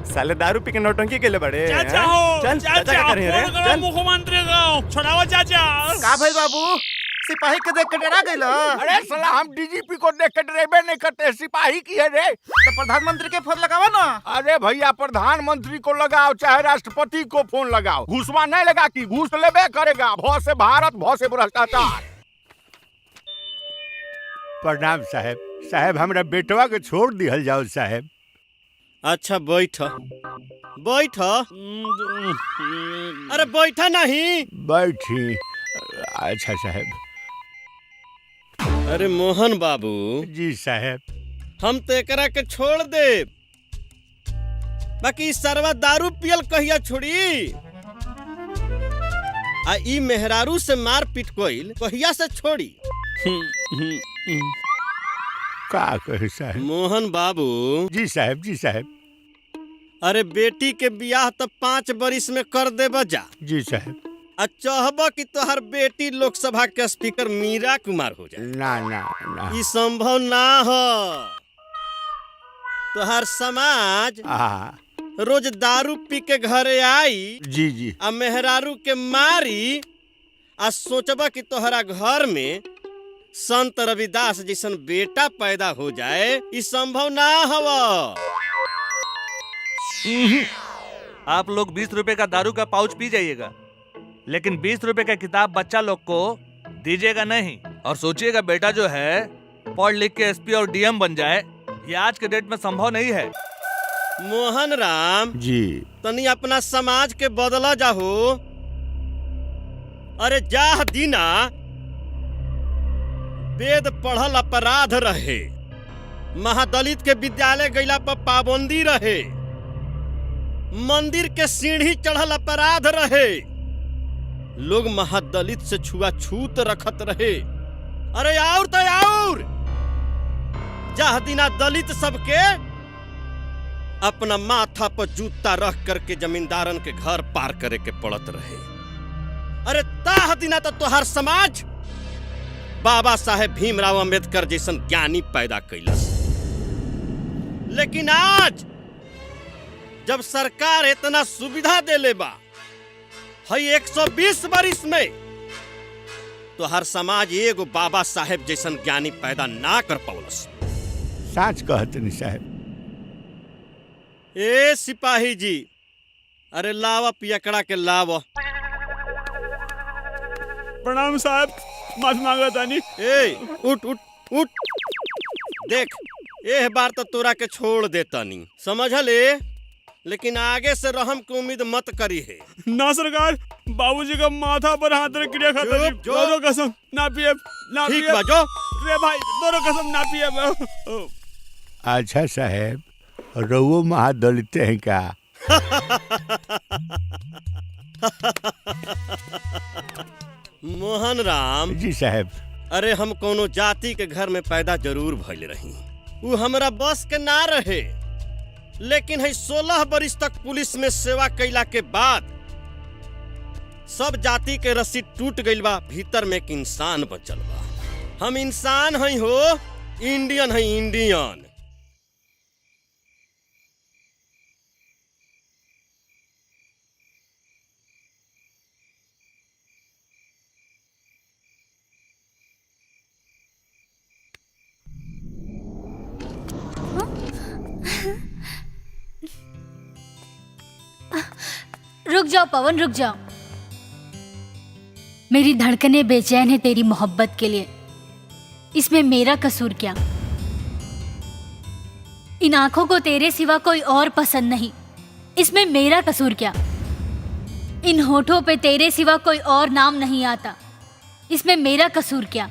साले दारू पी के नौटंकी के लिए बड़े। चाचा हो, चल चाचा क्या कर रहे हैं? चल मुख्यमंत्री को छुड़ाओ चाचा। का भाई बाबू, सिपाही के देख के डरा गइल? अरे साला हम डीजीपी को देख के डरेबे नहीं करते, सिपाही की है रे। तो प्रधानमंत्री के फोन लगावा ना। अरे भैया प्रधानमंत्री को लगाओ चाहे राष्ट्रपति को फोन लगाओ, घूसवा नहीं लगा कि घूस लेबे करेगा। भौ से भारत, भौ से भ्रष्टाचार। प्रणाम साहब। साहब हमरा बेटवा के छोड़ दिहल जाओ साहब। अच्छा बैठ बैठ। अरे बैठा नहीं। बैठी। अच्छा साहब। अरे मोहन बाबू। जी साहब। हम तो एकरा के छोड़ दे, बाकी सरवा दारू पियल कहिया छोड़ी? आ ई मेहरारू से मार पीट कोइल कहिया से छोड़ी? का कहे साहब? मोहन बाबू। जी साहब, जी साहब। अरे बेटी के बियाह तो 5 बरिस में कर दे बजा। जी साहब। चाहब कि तोहर बेटी लोकसभा के स्पीकर मीरा कुमार हो जाए? ना ना ना, ये संभव ना हो। तोहर समाज रोज दारू पी के घरे आई जी जी आ मेहरारू के मारी आ सोचबा कि तोहरा घर में संत रविदास जैसन बेटा पैदा हो जाए, ये संभव ना हवा। आप लोग 20 रुपए का दारू का पाउच पी जाइएगा, लेकिन 20 रुपए का किताब बच्चा लोग को दीजिएगा नहीं। और सोचिएगा बेटा जो है पढ़ लिख के एसपी और डीएम बन जाए, ये आज के डेट में संभव नहीं है। मोहन राम जी, तनी अपना समाज के बदला जाहो। अरे जाह दीना वेद पढ़ल अपराध रहे, महादलित के विद्यालय गईला पर पाबंदी रहे, मंदिर के सीढ़ी चढ़ल अपराध रहे, लोग महादलित से छुआछूत रखत रहे। अरे और तो और जाह दीना दलित सबके अपना माथा पर जूता रख करके जमींदारन के घर पार करे के पड़त रहे। अरे ताह दिना तो तोहर समाज बाबा साहेब भीमराव अंबेडकर जैसन ज्ञानी पैदा कैलस, लेकिन आज जब सरकार इतना सुविधा देले बा, हई 120 बरिस में तोहर समाज एगो बाबा साहेब जैसन ज्ञानी पैदा ना कर पौलस। साच कहतनी साहब। ए सिपाही जी, अरे लावा पियकड़ा के लावा। प्रणाम साहब, माफी मांगा तानी। ए उठ उठ उठ, देख एह बार तो तोरा के छोड़ देता नहीं, समझले? लेकिन आगे से रहम की उम्मीद मत करी है। ना सरकार, बाबूजी का माथा पर हाथ रख क्रिया खाता जी। दोनों कसम ना पिए, ना ठीक पिए। बा, जो। रे भाई, दोनों कसम ना पिए। अच्छा साहब, रउओ महादलित हैं क्या? मोहन राम जी साहब। अरे हम कोनो जाति के घर में पैदा जरूर भइल रही, वो हमरा बस के ना रहे, लेकिन है 16 बरिस तक पुलिस में सेवा कैला के बाद सब जाति के रस्सी टूट गइल बा, भीतर में एक इंसान बचल बा। हम इंसान हई हो, इंडियन हई, इंडियन। रुक जाओ पवन, रुक जाओ। मेरी धड़कनें बेचैन है तेरी मोहब्बत के लिए, इसमें मेरा कसूर क्या? इन आंखों को तेरे सिवा कोई और पसंद नहीं, इसमें मेरा कसूर क्या? इन होठों पे तेरे सिवा कोई और नाम नहीं आता, इसमें मेरा कसूर क्या?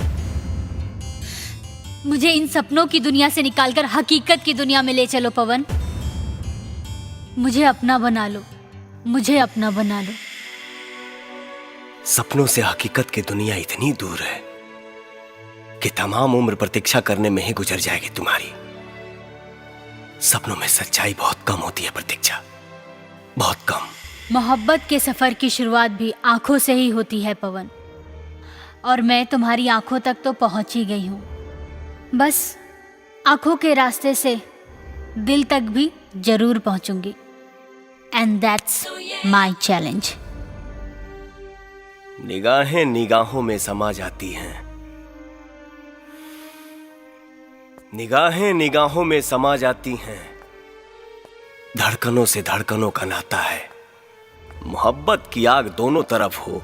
मुझे इन सपनों की दुनिया से निकालकर हकीकत की दुनिया में ले चलो पवन। मुझे अपना बना लो, मुझे अपना बना लो। सपनों से हकीकत की दुनिया इतनी दूर है कि तमाम उम्र प्रतीक्षा करने में ही गुजर जाएगी तुम्हारी। सपनों में सच्चाई बहुत कम होती है प्रतीक्षा, बहुत कम। मोहब्बत के सफर की शुरुआत भी आंखों से ही होती है पवन, और मैं तुम्हारी आंखों तक तो पहुंच ही गई हूं। बस आंखों के रास्ते से दिल तक भी जरूर पहुंचूंगी, एंड दैट्स माय चैलेंज। निगाहें निगाहों में समा जाती हैं, निगाहें निगाहों में समा जाती हैं, धड़कनों से धड़कनों का नाता है। मोहब्बत की आग दोनों तरफ हो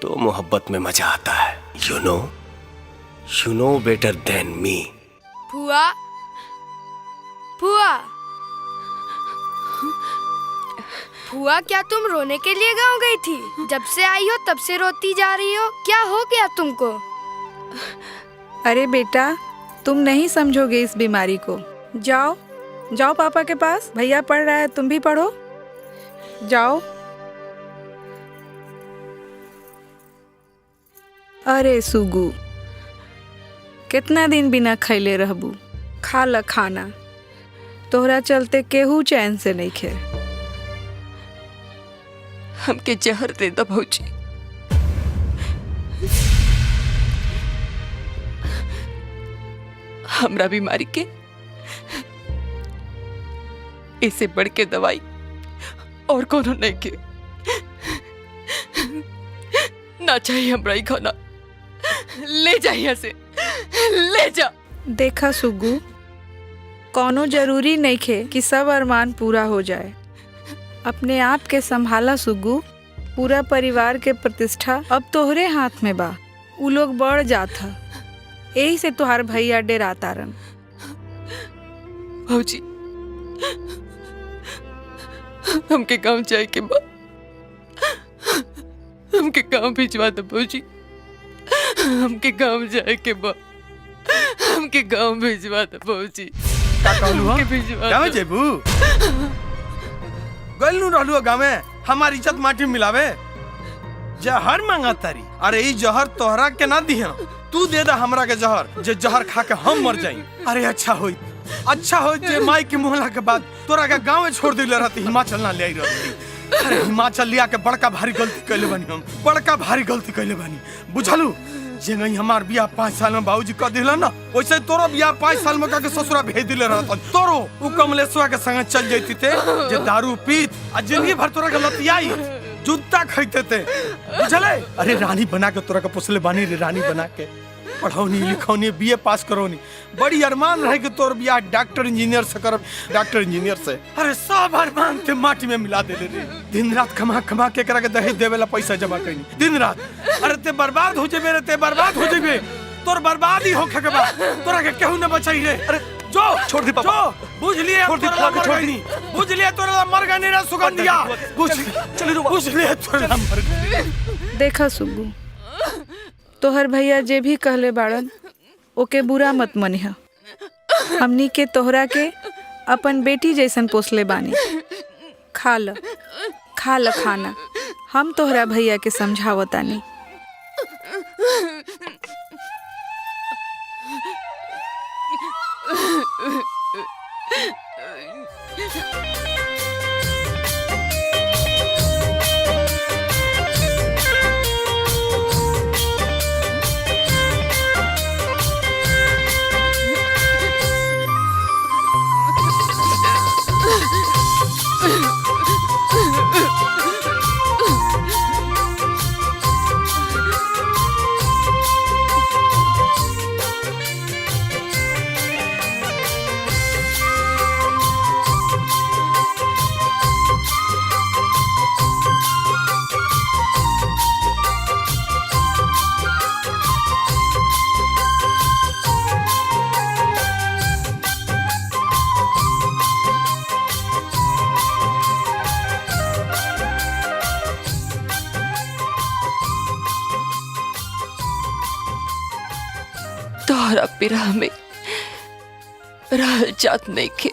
तो मोहब्बत में मजा आता है। You know better than me. फुआ, फुआ, फुआ, क्या तुम रोने के लिए गाँव गई थी? जब से आई हो तब से रोती जा रही हो, क्या हो गया तुमको? अरे बेटा, तुम नहीं समझोगे इस बीमारी को। जाओ जाओ पापा के पास, भैया पढ़ रहा है, तुम भी पढ़ो, जाओ। अरे सुगु, कितना दिन बिना खैले रहबू। खा ल खाना, तोहरा चलते केहू चैन से नहीं खे। हमके जहर दे दो भौजी। हमरा बीमारी के इससे बढ़ के दवाई और कोनो नहीं के। ना चाहिए हमरा ही खाना, ले जा यहाँ से, ले जा। देखा सुग्गू, कोनो जरूरी नहीं खे कि सब अरमान पूरा हो जाए। अपने आप के संभाला सुग्गू। पूरा परिवार के प्रतिष्ठा अब तोहरे हाथ में बा। उ लोग बढ़ जात ह, यही से तुहार भैया डेराता रन। भौजी हमके गांव जाए के बा, हमके गांव भिजवा दो भौजी। हमके गांव जाए के बा, हमके गांव भिजवा दो भौजी। का कहलू हम? भिजवा गाँव दो। जेबू गल नू रहलू गाँव में हमारी इज्जत माटी में मिलावे। जहर मांगा तारी। अरे ई जहर तोहरा के ना दिहे, तू दे दा हमरा के जहर, जे जहर खा के हम मर जाई। अरे अच्छा होई जे माई के मोहला के बाद तोरा के गाँव छोड़ दिले रहती, हिमाचल ना ले आई रहती। अरे हिमाचल लिया के बड़का भारी गलती कैले बानी हम, बड़का भारी गलती कैले बानी, बुझलू। जे नहीं हमार बियाह 5 साल में बाबूजी कर दिला ना, वैसे तोरो बियाह 5 साल में के ससुरा भेज दिले रहत। तोरो उ कमलेश्वर के संग चल जैती थे, जे दारू पीत आ जिंदगी भर तोरा के लतियाई जूता खरीदते थे, बुझले। अरे रानी बना के तोरा के पोसले बानी रे, रानी बना के पढ़ौनी लिखौनी बीए पास करोनी। बड़ी अरमान रहे कि तोर बियाह डॉक्टर इंजीनियर से करब, डॉक्टर इंजीनियर से। अरे सब अरमान के माटी में मिला दे रे। दिन रात कमा कमा के करा के दहेज देवेला पैसा जमा कइनी, दिन रात। अरे ते बर्बाद हो जेबे रे, ते बर्बाद हो जेबे। तोर बर्बादी होखे के बा, तोरा के केहू न बचाई रे। अरे जो छोड़ दे पापा, जो बुझ लिए तोरा मर गईनी, बुझ लिए तोरा मर गईनी रे सुगंधिया, बुझ चली रो, बुझ लिए तोरा मर गईनी। देखा सुग्गू, तोहर भैया जे भी कहले बाड़न ओके बुरा मत मनिहा। हमनी के तोहरा के अपन बेटी जैसन पोसले बानी। खा ल खाना, हम तोहरा भैया के समझावतानी। तोहरा पिरा में रहल जात नहीं के,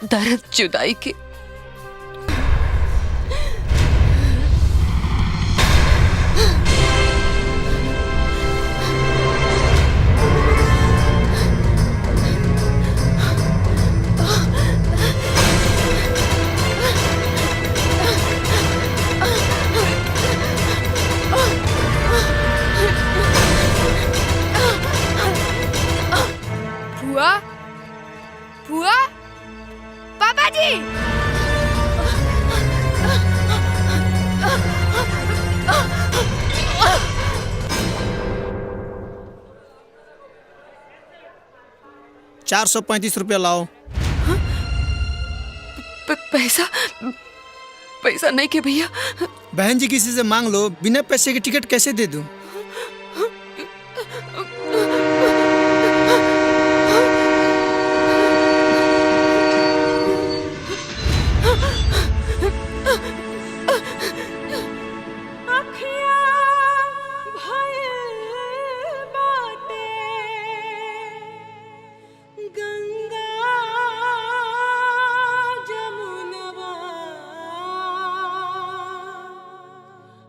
दर्द जुदाई के। फुआ, फुआ, पापा जी। ₹435 लाओ। पैसा पैसा नहीं के भैया। बहन जी किसी से मांग लो, बिना पैसे के टिकट कैसे दे दूं?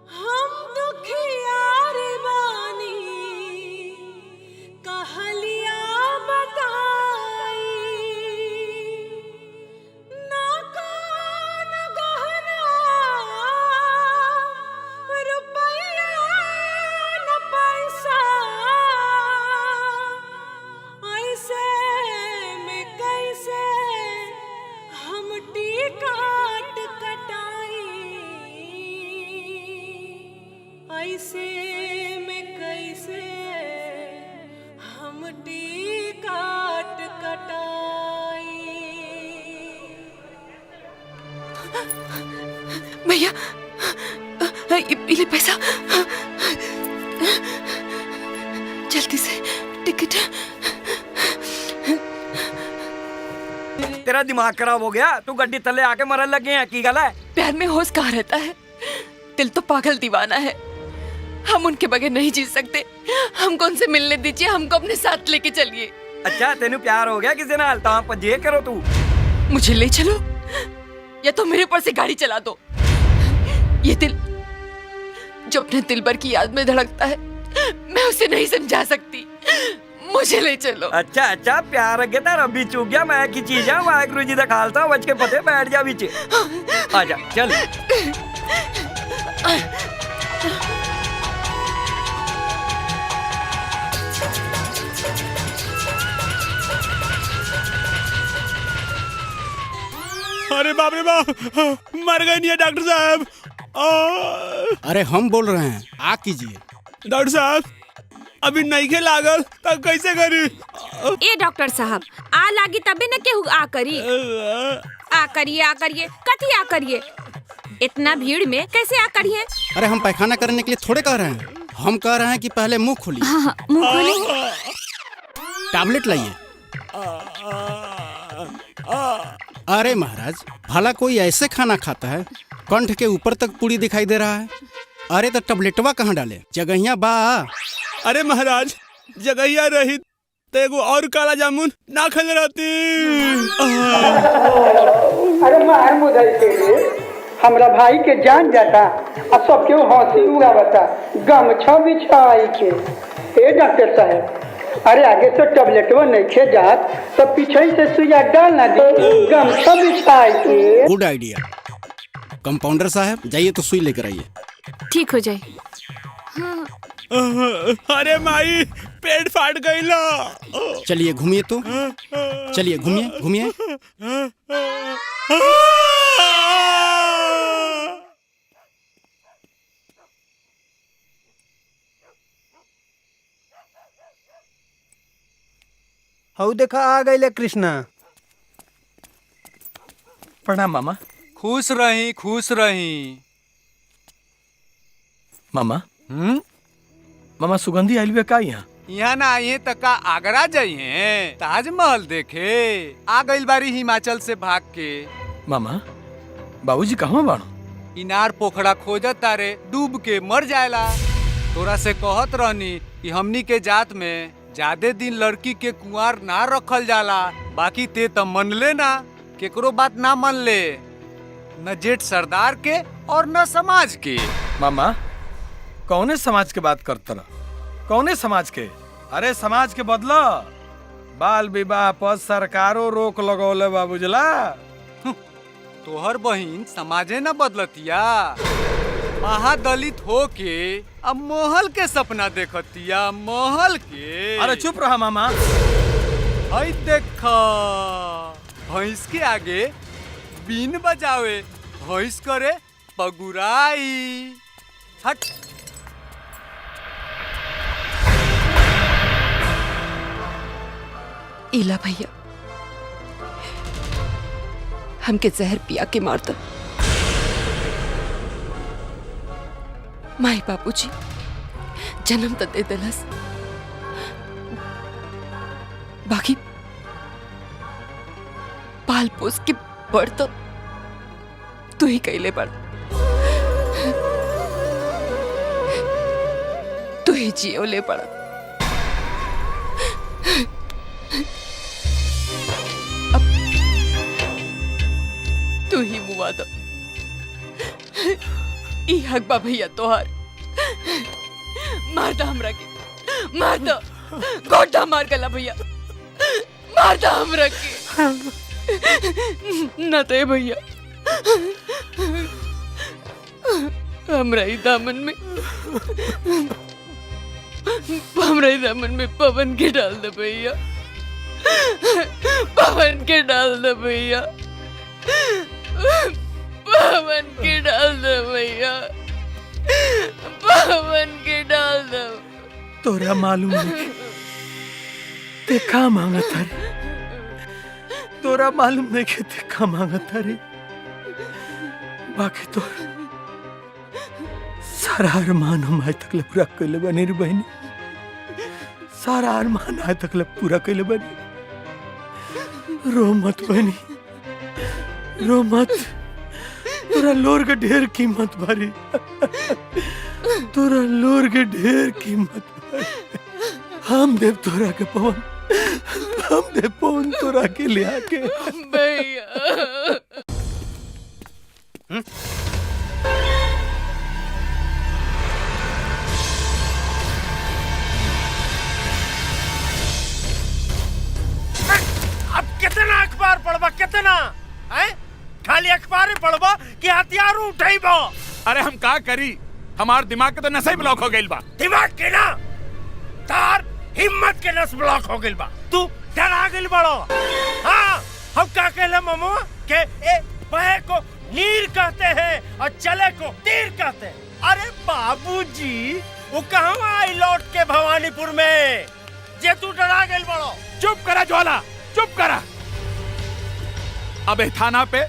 हम दुखियारी भैया ये पैसा जल्दी से टिकट। तेरा दिमाग खराब हो गया? तू गड्डी थले आके मरन लगे हैं की गल है? प्यार में होश कहाँ रहता है? दिल तो पागल दीवाना है। हम उनके बगैर नहीं जी सकते। हमको उनसे मिलने दीजिए, हमको अपने साथ लेके चलिए। अच्छा तेनू प्यार हो गया किसी नाल? तां पजे करो तू। मुझे ले चलो या तो मेरे ऊपर से गाड़ी चला दो। ये दिल जो अपने दिलबर की याद में धड़कता है, मैं उसे नहीं समझा सकती। मुझे ले चलो। अच्छा अच्छा प्यार अगे तारा भी चूक गया। मैं की चीज है? वाहिगुरु जी दा खालसा बच के पते बैठ जा बीच। आजा चल। अरे बाप रे बाप, मर गए नहीं है डॉक्टर साहब। अरे हम बोल रहे हैं, आ कीजिए। डॉक्टर साहब अभी नहीं के लागल तब कैसे करी? ए डॉक्टर साहब, आ लागी तबे न केहू आ करी। आ करिए कथी आ करिए? इतना भीड़ में कैसे आ करिए? अरे हम पैखाना करने के लिए थोड़े कह रहे हैं, हम कह रहे हैं कि पहले मुंह खोलिए। हाँ, मुंह खोलिए। टैबलेट लाइए। अरे महाराज, भला कोई ऐसे खाना खाता है कंठ के ऊपर तक पूरी दिखाई दे रहा है? अरे तो टैबलेटवा कहाँ डाले? जगहिया बा। अरे महाराज जगहिया रही तो एगो और काला जामुन ना खल रहती। अरे मार मुदाई के हमरा भाई के जान जाता अब सबके हंसी उड़ावता गमछा बिछाई के। ए डॉक्टर साहब, अरे आगे से टैबलेटवा नहीं खे जात तो पीछे से सुइया डालना दे गमछा बिछाई के। Good idea. कंपाउंडर साहब जाइए तो सुई लेकर आइए। ठीक हो जाए। अरे माई पेट फाट गई ला। चलिए घूमिए तो, चलिए घूमिए घूमिए। हऊ देखा आ गई कृष्णा। प्रणाम मामा। खुश रही खुश रही। मामा मामा सुगंधी आइल बे का यहाँ? यहाँ ना आइए तक का आगरा जाइए ताजमहल देखे। आ गई बारी हिमाचल से भाग के। मामा बाबूजी कहाँ बाड़ो? इनार पोखरा खोजत तारे, डूब के मर जाएला। तोरा से कहत रहनी कि हमनी के जात में ज्यादा दिन लड़की के कुंवार ना रखल जाला। बाकी ते त मन ले ना, केकरो बात ना मन ले, न जेठ सरदार के और न समाज के। मामा कौने समाज के बात करता रहा? कौने समाज के? अरे समाज के बदला बाल विवाह पर सरकारों रोक लगौले बाबूजला। तोहर बहिन समाजे न बदलतिया। महादलित हो के अब महल के सपना देखतिया, महल के। अरे चुप रहा मामा। हई देखा भैंस के आगे बीन बजावे, भैंस करे पगुराई। हट। इला भैया, हमके जहर पिया के मार दो। माई बाबूजी जन्म तो दे दिलस, बाकी पाल पोस के बड़ तो तू ही कैले बड़। तू ही जियो ले पड़ा। अब तू ही मुआ दो। ई हक बा भैया तोहार। मार दो हमरा के, मार दो, गोटा मार गला भैया, मार दो हमरा के। न ते भैया हमरा ही दामन में, हमरा ही दामन में पवन के डाल दे भैया, पवन के डाल दे भैया, पवन के डाल दे भैया, पवन के डाल दे। तोरा मालूम नहीं ते का मांगा थारे? तोरा मालूम नहीं कि ते का मांगा थारे? बाकी तो सारा अरमान हम आज तक पूरा कैले बने रे बहनी, सारा अरमान आज तक पूरा कैले बने। रो मत बहनी, रो मत, तोरा लोर के ढेर कीमत भारी, तोरा लोर के ढेर कीमत भारी। हम देव तोरा के पवन, हम देव पवन तोरा के ले आके। भैया अब कितना अखबार पढ़बा, कितना है? खाली अखबार पढ़बा कि हथियार उठेबो? अरे हम का करी, हमार दिमाग के तो नस ही ब्लॉक हो गइल बा। दिमाग के ना, तार हिम्मत के नस ब्लॉक हो गइल बा। तू डरा गइल बड़ो। हाँ, हम का कहले मामू के ए बहे को नीर कहते हैं और चले को तीर कहते हैं। अरे बाबूजी, वो कहाँ आई लौट के भवानीपुर में, जे तू डरा गइल बड़ो। चुप करा ज्वाला, चुप करा। अब थाना पे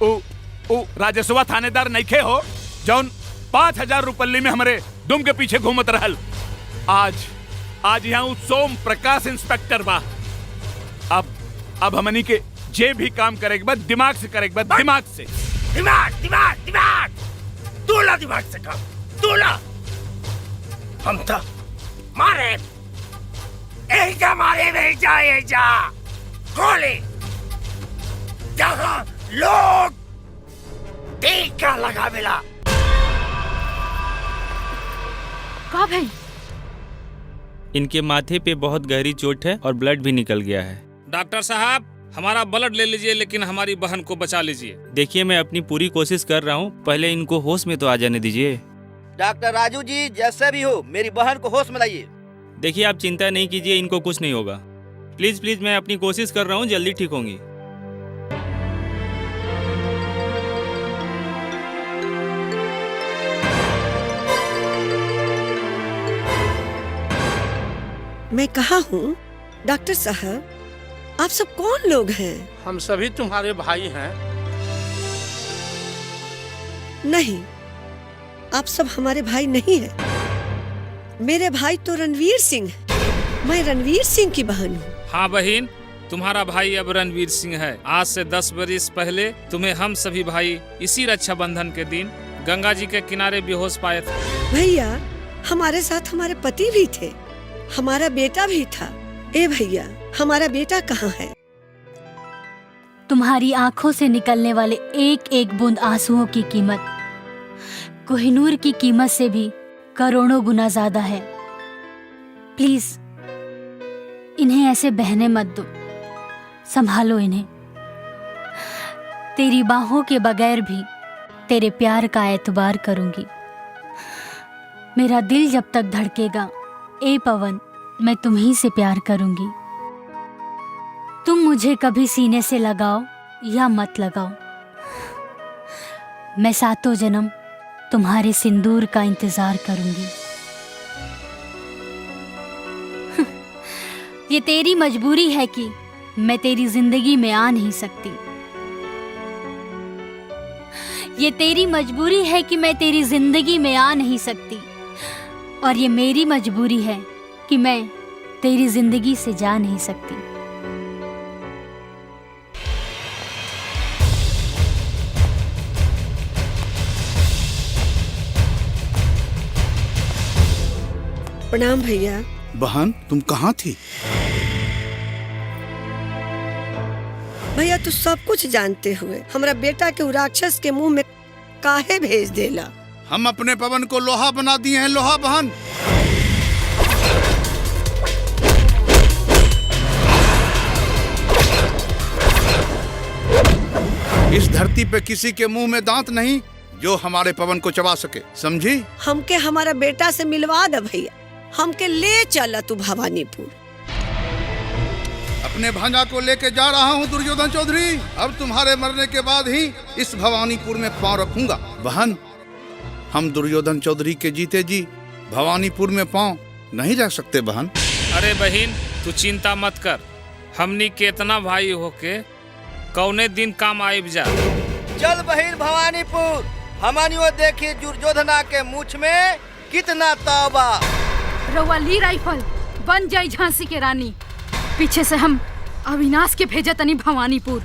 ओ राजस्वा थानेदार नइखे हो जौन 5000 रुपल्ली में हमारे दुम के पीछे घूमत रहल। आज यहाँ सोम प्रकाश इंस्पेक्टर बा। अब हमनी के जे भी काम करे के बाद दिमाग से करे के बाद दिमाग से। दिमाग दिमाग दिमाग, तूला दिमाग से काम, तूला। हम तो मारे एजा, मारे एजा एजा गोली, जहाँ लोग टीका लगा मिला। का भाई? इनके माथे पे बहुत गहरी चोट है और ब्लड भी निकल गया है। डॉक्टर साहब, हमारा ब्लड ले लीजिए, लेकिन हमारी बहन को बचा लीजिए। देखिए, मैं अपनी पूरी कोशिश कर रहा हूँ, पहले इनको होश में तो आ जाने दीजिए। डॉक्टर राजू जी, जैसे भी हो मेरी बहन को होश में लाइए। देखिए, आप चिंता नहीं कीजिए, इनको कुछ नहीं होगा। प्लीज प्लीज, मैं अपनी कोशिश कर रहा हूँ, जल्दी ठीक होंगी। मैं कहाँ हूँ? डॉक्टर साहब, आप सब कौन लोग हैं? हम सभी तुम्हारे भाई हैं। नहीं, आप सब हमारे भाई नहीं हैं। मेरे भाई तो रणवीर सिंह हैं। मैं रणवीर सिंह की बहन हूँ। हाँ बहन, तुम्हारा भाई अब रणवीर सिंह है। आज से 10 बरस पहले तुम्हें हम सभी भाई इसी रक्षाबंधन के दिन गंगा जी के किनारे बेहोश पाए थे। भैया, हमारे साथ हमारे पति भी थे, हमारा बेटा भी था। ए भैया, हमारा बेटा कहाँ है? तुम्हारी आंखों से निकलने वाले एक एक बूंद आंसुओं की कीमत कोहिनूर की कीमत से भी करोड़ों गुना ज्यादा है। प्लीज इन्हें ऐसे बहने मत दो, संभालो इन्हें। तेरी बाहों के बगैर भी तेरे प्यार का एतबार करूंगी। मेरा दिल जब तक धड़केगा, ए पवन, मैं तुम्ही से प्यार करूंगी। तुम मुझे कभी सीने से लगाओ या मत लगाओ, मैं सातों जन्म तुम्हारे सिंदूर का इंतजार करूंगी। ये तेरी मजबूरी है कि मैं तेरी जिंदगी में आ नहीं सकती। ये तेरी मजबूरी है कि मैं तेरी जिंदगी में आ नहीं सकती, और ये मेरी मजबूरी है कि मैं तेरी जिंदगी से जा नहीं सकती। प्रणाम भैया। बहन, तुम कहाँ थी? भैया, तू सब कुछ जानते हुए हमरा बेटा के उ राक्षस के मुंह में काहे भेज देला? हम अपने पवन को लोहा बना दिए हैं, लोहा बहन। इस धरती पे किसी के मुंह में दांत नहीं जो हमारे पवन को चबा सके, समझी? हमके हमारा बेटा से मिलवा दे भैया, हमके ले चला तू भवानीपुर। अपने भांजा को लेके जा रहा हूँ दुर्योधन चौधरी। अब तुम्हारे मरने के बाद ही इस भवानीपुर में पांव रखूंगा। बहन, हम दुर्योधन चौधरी के जीते जी भवानीपुर में पांव नहीं रख सकते बहन। अरे बहन, तू चिंता मत कर, हमनी केतना भाई होके कौने दिन काम आइब जा। चल बहिन भवानीपुर, हमनियो देखी दुर्योधना के मुछ में कितना तौबा। रउआ ली राइफल, बन जाई झांसी के रानी। पीछे से हम अविनाश के भेजा तनी भवानीपुर।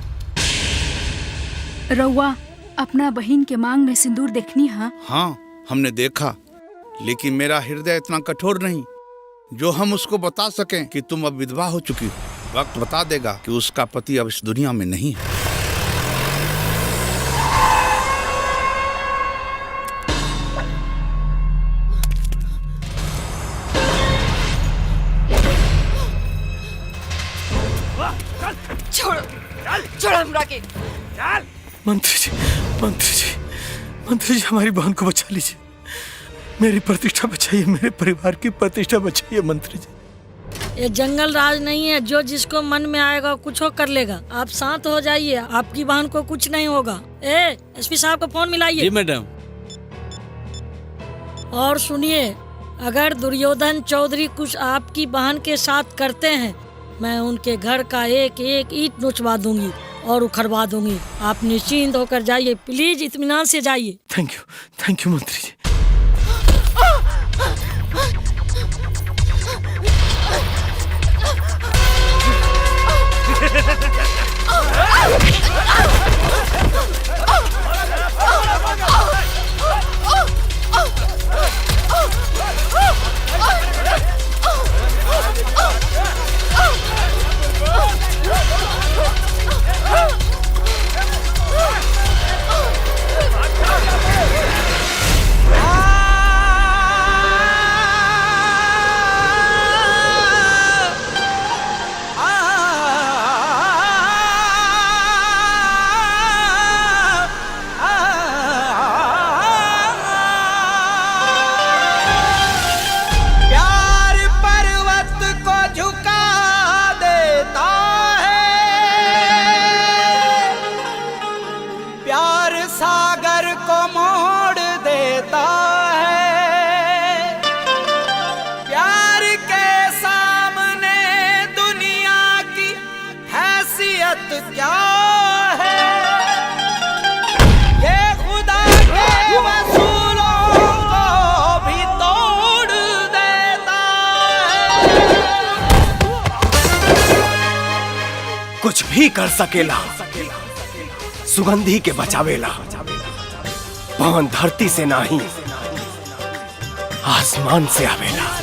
रउआ अपना बहिन के मांग में सिंदूर देखनी है? हाँ, हमने देखा, लेकिन मेरा हृदय इतना कठोर नहीं जो हम उसको बता सकें कि तुम अब विधवा हो चुकी हो। वक्त बता देगा कि उसका पति अब इस दुनिया में नहीं है। छोड़ हमरा के। मंत्री जी, मंत्री जी, मंत्री जी, हमारी बहन को बचा लीजिए। मेरी प्रतिष्ठा बचाइए, मेरे परिवार की प्रतिष्ठा बचाइए मंत्री जी। ये जंगल राज नहीं है, जो जिसको मन में आएगा कुछ हो कर लेगा। आप शांत हो जाइए, आपकी बहन को कुछ नहीं होगा। एसपी साहब को फोन मिलाइए। जी मैडम। और सुनिए, अगर दुर्योधन चौधरी कुछ आपकी बहन के साथ करते हैं, मैं उनके घर का एक एक ईंट नोचवा दूंगी और उखड़वा दूंगी। आप निश्चिंत होकर जाइए, प्लीज इत्मीनान से जाइए। थैंक यू मंत्री जी। कुछ भी कर सकेला, सुगंधी के बचावेला। पवन धरती से नहीं, आसमान से आवेला।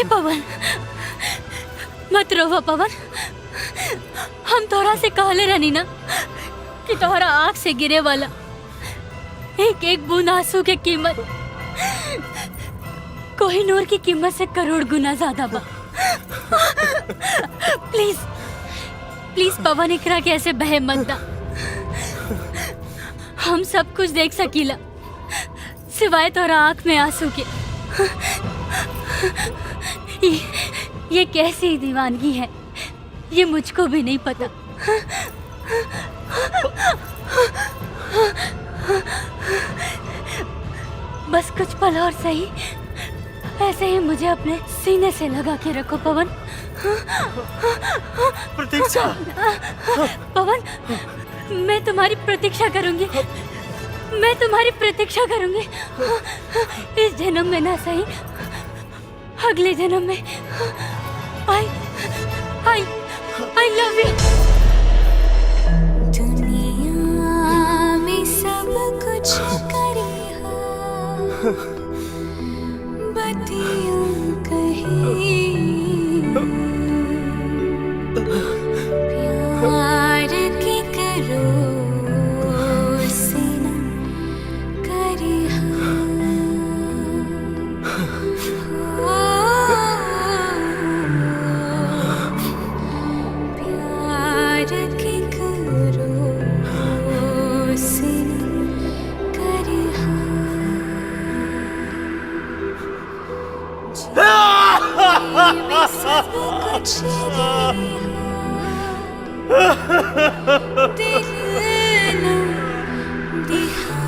पवन, मत रोवा पवन। हम तोहरा से कहले रहनी ना कि तोहरा आँख से गिरे वाला एक एक बूंद आंसू के कीमत कोहिनूर की कीमत से करोड़ गुना ज्यादा बा। प्लीज प्लीज पवन, इकरा के ऐसे बहे मत दा। हम सब कुछ देख सकीला सिवाय तोरा आँख में आंसू के। ये कैसी दीवानगी है, ये मुझको भी नहीं पता। बस कुछ पल और सही, ऐसे ही मुझे अपने सीने से लगा के रखो पवन। प्रतीक्षा। पवन, मैं तुम्हारी प्रतीक्षा करूंगी, मैं तुम्हारी प्रतीक्षा करूंगी। इस जन्म में ना सही, अगले जन्म में। I love you। दुनिया में सब कुछ करी बतियों कही, प्यार के करो से न करी प्यार के करो से न करी में सब कुछ दिल न दिहा,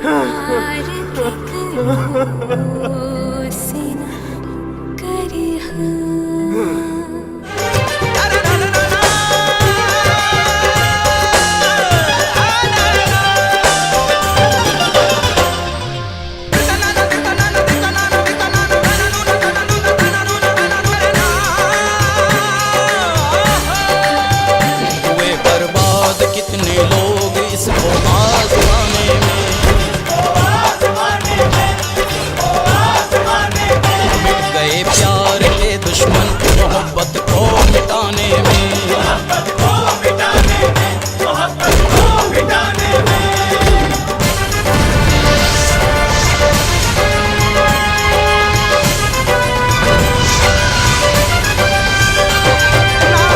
प्यार के करो से न करी हुए बर्बाद कितने लोग इस आज़माने में, मिट गए प्यार के दुश्मन मोहब्बत को मिटाने में।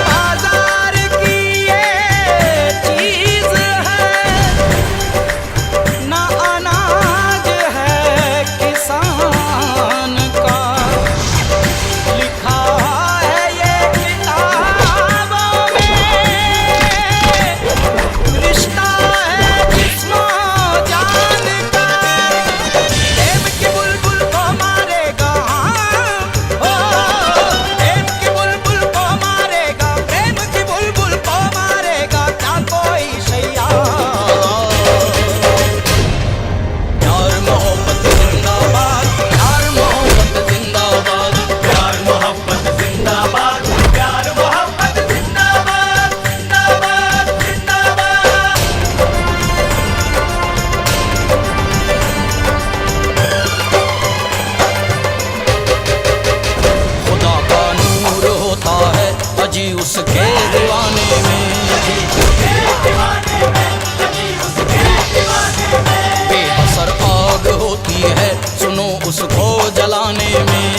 बाजार की ये चीज है, ना अनाज है किसान का, लिखा है ये किताबों में, रिश्ता है जिस्मो जान का। प्रेम की बुलबुल को मारेगा, ओ प्रेम की बुलबुल को मारेगा, प्रेम की बुलबुल को मारेगा क्या कोई शैया। प्यार मोहब्बत जिंदाबाद, प्यार मोहब्बत जिंदाबाद, प्यार मोहब्बत जिंदाबाद, प्यार मोहब्बत जिंदाबाद, जिंदाबाद जिंदाबाद। खुदा का नूर होता है अजी उसके दीवाने में, बेअसर आग होती है सुनो उसको जलाने में।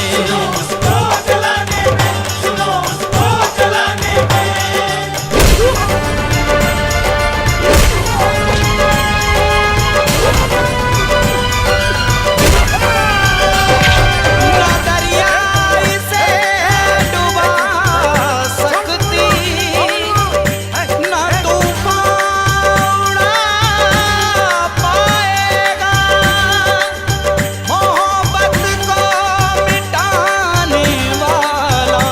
ना दरिया इसे डुबा सकती, ना तूफान उड़ा पाएगा, मोहब्बत को मिटाने वाला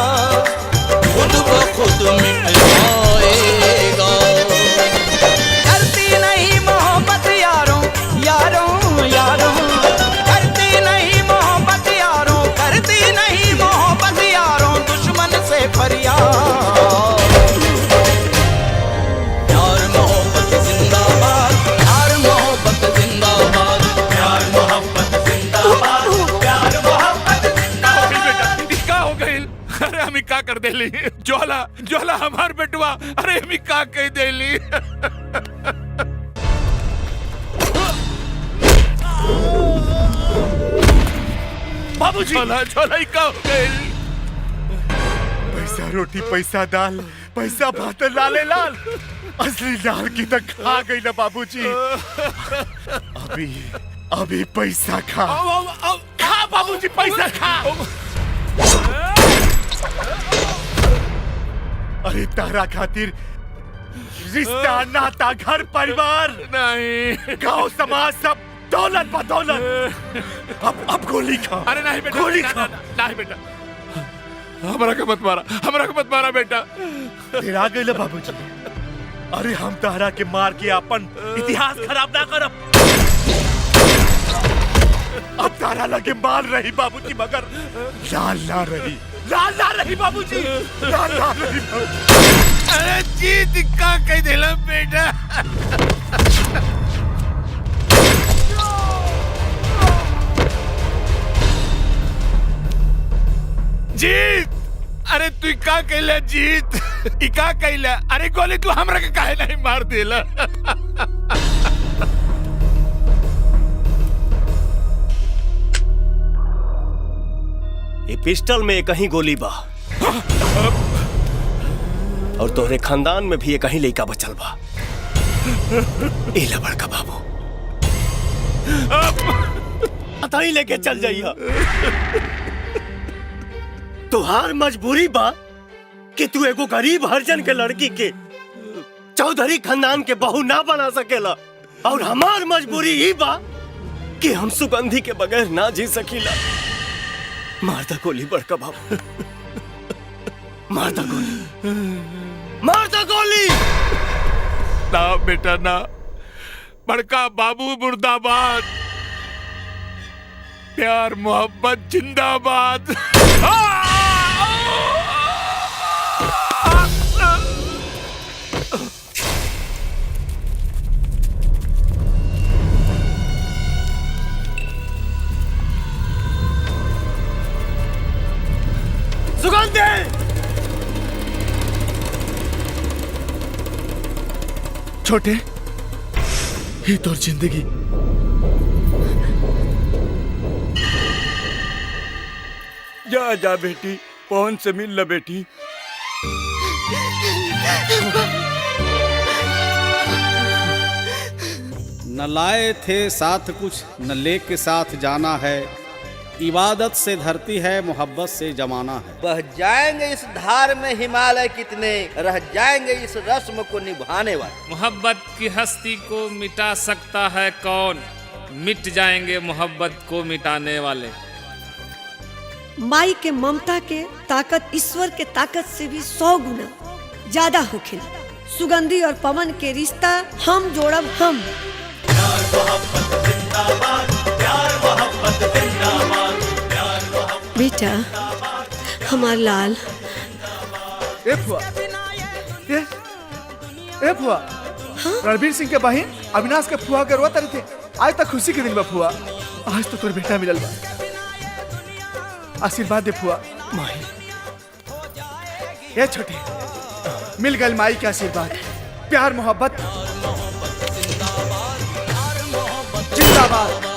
खुद ब खुद मिट जाएगा। करती नहीं मोहब्बत यारों यारों यारों, करती नहीं मोहब्बत यारों, करती नहीं मोहब्बत यारों, दुश्मन से फरियाद। प्यार मोहब्बत जिंदाबाद, प्यार मोहब्बत जिंदाबाद, प्यार मोहब्बत जिंदाबाद, प्यार मोहब्बत जिंदाबाद। का हो गई? अरे हमी का कर देली ज्वाला, ज्वाला हमार बेटवा, अरे हमी का कह देली। बाबूजी। ज्वाला, ज्वाला ही का हो गई? पैसा रोटी, पैसा दाल, पैसा भात लाले लाल, असली लाल की तो खा गई ना बाबूजी। अभी अभी पैसा खा। खा बाबूजी पैसा खा। अरे तारा खातिर रिश्ता नाता घर परिवार नहीं, गांव समाज सब दौलत बदौलत। अब गोली खा। अरे नहीं बेटा, गोली खा। नहीं बेटा, हमरा को मत मारा, हमरा को मत मारा बेटा। फिर आ गए बाबूजी। अरे हम तारा के मार के अपन इतिहास खराब ना करब। अब तारा लगे माल रही बाबूजी, मगर लाल ना रही, लाल ना रही बाबूजी, लाल ना रही। अरे जीत का कह दिला बेटा। जीत, अरे तू का कहला जीत? ई का कहला? अरे गोली तू हमरा के काहे नहीं मार देला? ये पिस्टल में कहीं गोली बा और तोहरे खानदान में भी कहीं लइका बचल बा। एला बड़का बाबू, पता ही लेके चल जाइया। तुहार मजबूरी बा कि तू एगो गरीब हरिजन के लड़की के चौधरी खानदान के बहू ना बना सकेला, और हमार मजबूरी ही बा कि हम सुगंधी के बगैर ना जी सकीला। मारता गोली बड़का बाबू, मारता गोली, मारता गोली। ना बेटा ना, बड़का बाबू मुर्दाबाद, प्यार मोहब्बत जिंदाबाद। सुगंधी, छोटे, ये तोर जिंदगी। जा जा बेटी, पवन से मिल ल बेटी। न लाए थे साथ कुछ न लेके साथ जाना है, इबादत से धरती है मोहब्बत से जमाना है। बह जाएंगे इस धार में हिमालय कितने, रह जाएंगे इस रस्म को निभाने वाले। मोहब्बत की हस्ती को मिटा सकता है कौन, मिट जाएंगे मोहब्बत को मिटाने वाले। माई के ममता के ताकत ईश्वर के ताकत से भी 100 गुना ज्यादा होखेला। सुगंधी और पवन के रिश्ता हम जोड़ब हम। बेटा हमार लाल। ए फुआ, ए फुआ, रणवीर सिंह के बहन अविनाश के फुआ के रोत रहे थे। आज तक खुशी के दिन बा फुआ, आज तो तोर बेटा मिलल बा। आशीर्वाद दे फुआ। माई, ए छोटे, मिल गए माई के आशीर्वाद। प्यार मोहब्बत जिंदाबाद।